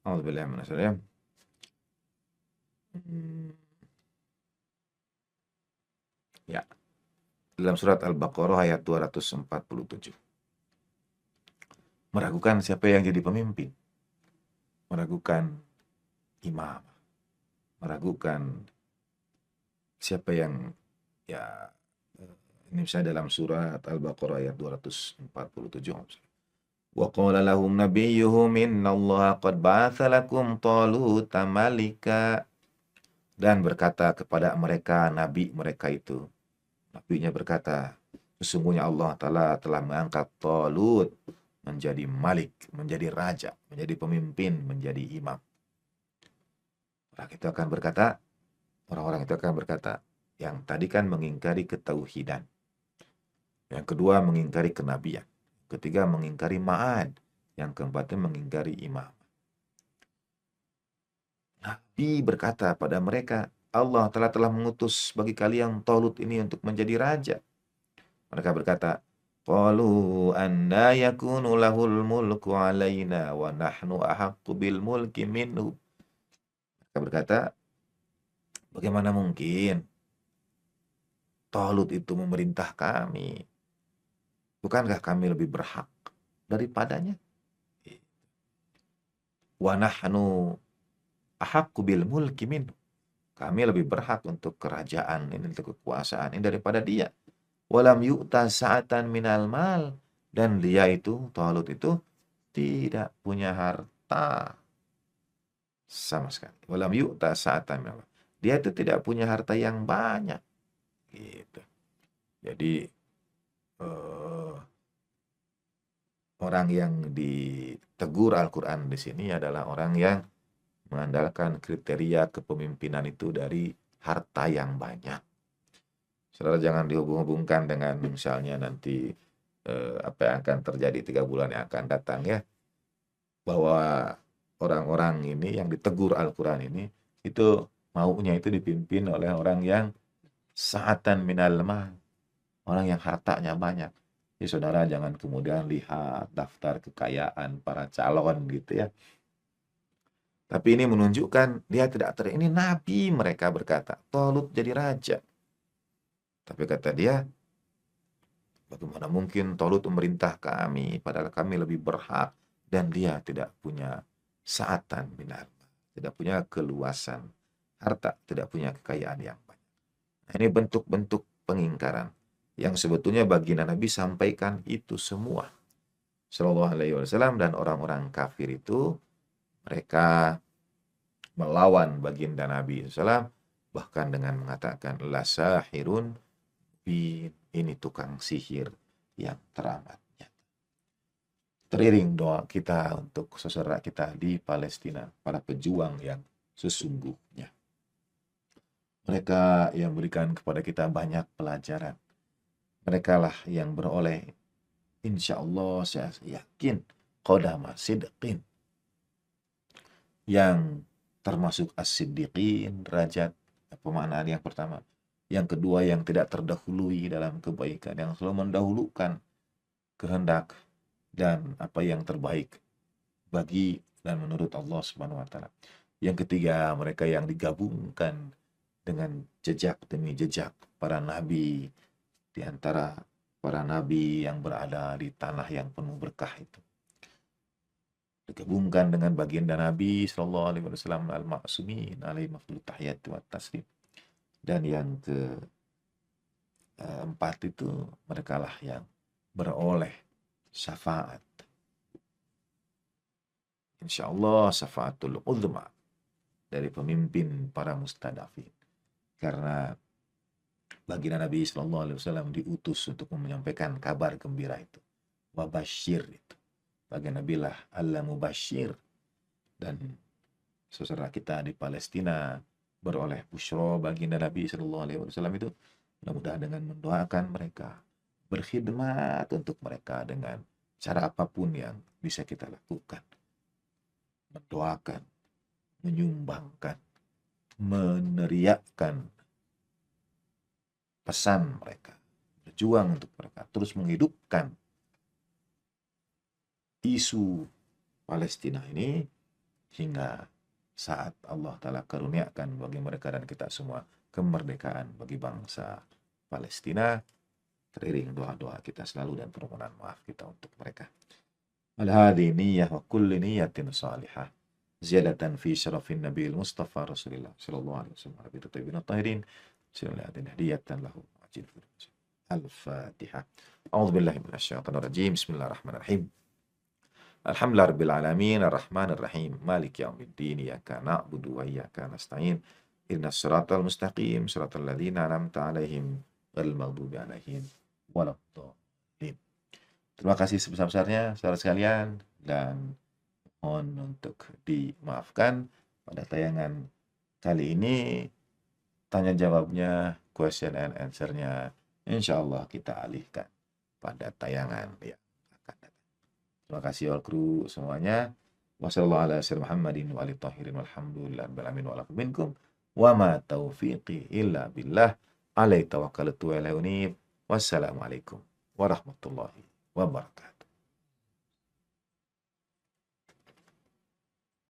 Auzubillahi minasyaitonirrajim. Ya. Dalam surat Al-Baqarah ayat 247. Meragukan siapa yang jadi pemimpin. Meragukan imam. Meragukan siapa yang, ya, ini misalnya dalam surat Al-Baqarah ayat 247. Wa qala lahum nabiyyuhum innallaha qad ba'atsa lakum Taluta malika. Dan berkata kepada mereka, nabi mereka itu. Nabinya berkata, sesungguhnya Allah Ta'ala telah mengangkat Talut menjadi malik, menjadi raja, menjadi pemimpin, menjadi imam. Orang-orang itu akan berkata, yang tadi kan mengingkari ketauhidan. Yang kedua mengingkari kenabian. Ketiga mengingkari ma'ad. Yang keempatnya mengingkari imam. Nabi berkata pada mereka, Allah telah mengutus bagi kalian Talut ini untuk menjadi raja. Mereka berkata, qalu anna yakunu lahul mulku alaina wa nahnu ahaqqu bil mulki minhu. Mereka berkata, bagaimana mungkin Talut itu memerintah kami? Bukankah kami lebih berhak daripadanya? Wa nahnu ahaqqu bil mulki minhu. Kami lebih berhak untuk kerajaan ini, untuk kekuasaan ini daripada dia. Walam yu'ta sa'atan minal mal. Dan dia itu, Talut itu, tidak punya harta sama sekali. Walam yu'ta sa'atan minal mal. Dia itu tidak punya harta yang banyak. Gitu. Jadi, orang yang ditegur Al-Quran di sini adalah orang yang mengandalkan kriteria kepemimpinan itu dari harta yang banyak. Saudara jangan dihubung-hubungkan dengan misalnya nanti apa yang akan terjadi 3 bulan yang akan datang ya. Bahwa orang-orang ini yang ditegur Al-Quran ini itu maunya itu dipimpin oleh orang yang sa'atan minal mal. Orang yang hartanya banyak. Jadi saudara jangan kemudian lihat daftar kekayaan para calon gitu ya. Tapi ini menunjukkan dia tidak ini nabi mereka berkata, Talut jadi raja. Tapi kata dia, bagaimana mungkin Talut memerintah kami, padahal kami lebih berhak. Dan dia tidak punya sa'atan minal, tidak punya keluasan harta, tidak punya kekayaan yang banyak. Nah, ini bentuk-bentuk pengingkaran yang sebetulnya baginda Nabi sampaikan itu semua. Sallallahu alaihi wasallam, dan orang-orang kafir itu mereka melawan baginda Nabi SAW, bahkan dengan mengatakan la sahirun bin, ini tukang sihir yang teramat nyata. Teriring doa kita untuk saudara kita di Palestina, para pejuang yang sesungguhnya. Mereka yang berikan kepada kita banyak pelajaran. Mereka lah yang beroleh, insya Allah saya yakin, qadama sidqin, yang termasuk as-siddiqin, derajat pemaknaan yang pertama. Yang kedua, yang tidak terdahului dalam kebaikan, yang selalu mendahulukan kehendak dan apa yang terbaik bagi dan menurut Allah Subhanahu wa taala. Yang ketiga, mereka yang digabungkan dengan jejak demi jejak para nabi, di antara para nabi yang berada di tanah yang penuh berkah itu. Digabungkan dengan baginda Nabi sallallahu alaihi wasallam al-ma'sumin alaihi mafdul tahiyat wa taslim. Dan yang keempat itu mereka lah yang beroleh syafaat. Insyaallah syafaatul uzma dari pemimpin para mustadafin. Karena baginda Nabi sallallahu alaihi wasallam diutus untuk menyampaikan kabar gembira itu. Wa basyir itu. Baginda Nabi lah al-mubasyir, dan saudara kita di Palestina beroleh busyra baginda Nabi sallallahu alaihi wasallam itu, mudah-mudahan dengan mendoakan mereka, berkhidmat untuk mereka dengan cara apapun yang bisa kita lakukan. Mendoakan, menyumbangkan, meneriakkan pesan mereka, berjuang untuk mereka, terus menghidupkan isu Palestina ini hingga saat Allah Ta'ala karuniakan bagi mereka dan kita semua kemerdekaan bagi bangsa Palestina. Teriring doa-doa kita selalu dan permohonan maaf kita untuk mereka. Al-hadi niyah wa kulli niyatin salihah ziyadatan fi syarafin Nabiil Mustafa Rasulullah sallallahu alaihi wasallam wa bi tayyibin tahirin sallallahu hadiyatan lahu ajil. Al-Fatihah. A'udzu billahi minasyaitonir rajim. Bismillahirrahmanirrahim. Alhamdulillahirabbil alamin, arrahmanir rahim, maliki yaumiddin, iyyaka na'budu wa iyyaka nasta'in. Ihdinas siratal mustaqim, siratal ladzina an'amta 'alaihim ghairil maghdubi 'alaihim waladdallin. Terima kasih sebesar-besarnya saudara sekalian, dan mohon untuk dimaafkan pada tayangan kali ini tanya jawabnya, question and answer-nya insyaallah kita alihkan pada tayangan yang akan datang. Terima kasih all kru semuanya. Wassallallahu ala sayyidina Muhammadin wa alihi thahirin walhamdulillahi rabbil alamin wa lakum minkum wa ma taufiqi illa billah alaihi tawakkaltu wa ilaihi unib. Wassalamualaikum warahmatullahi wabarakatuh.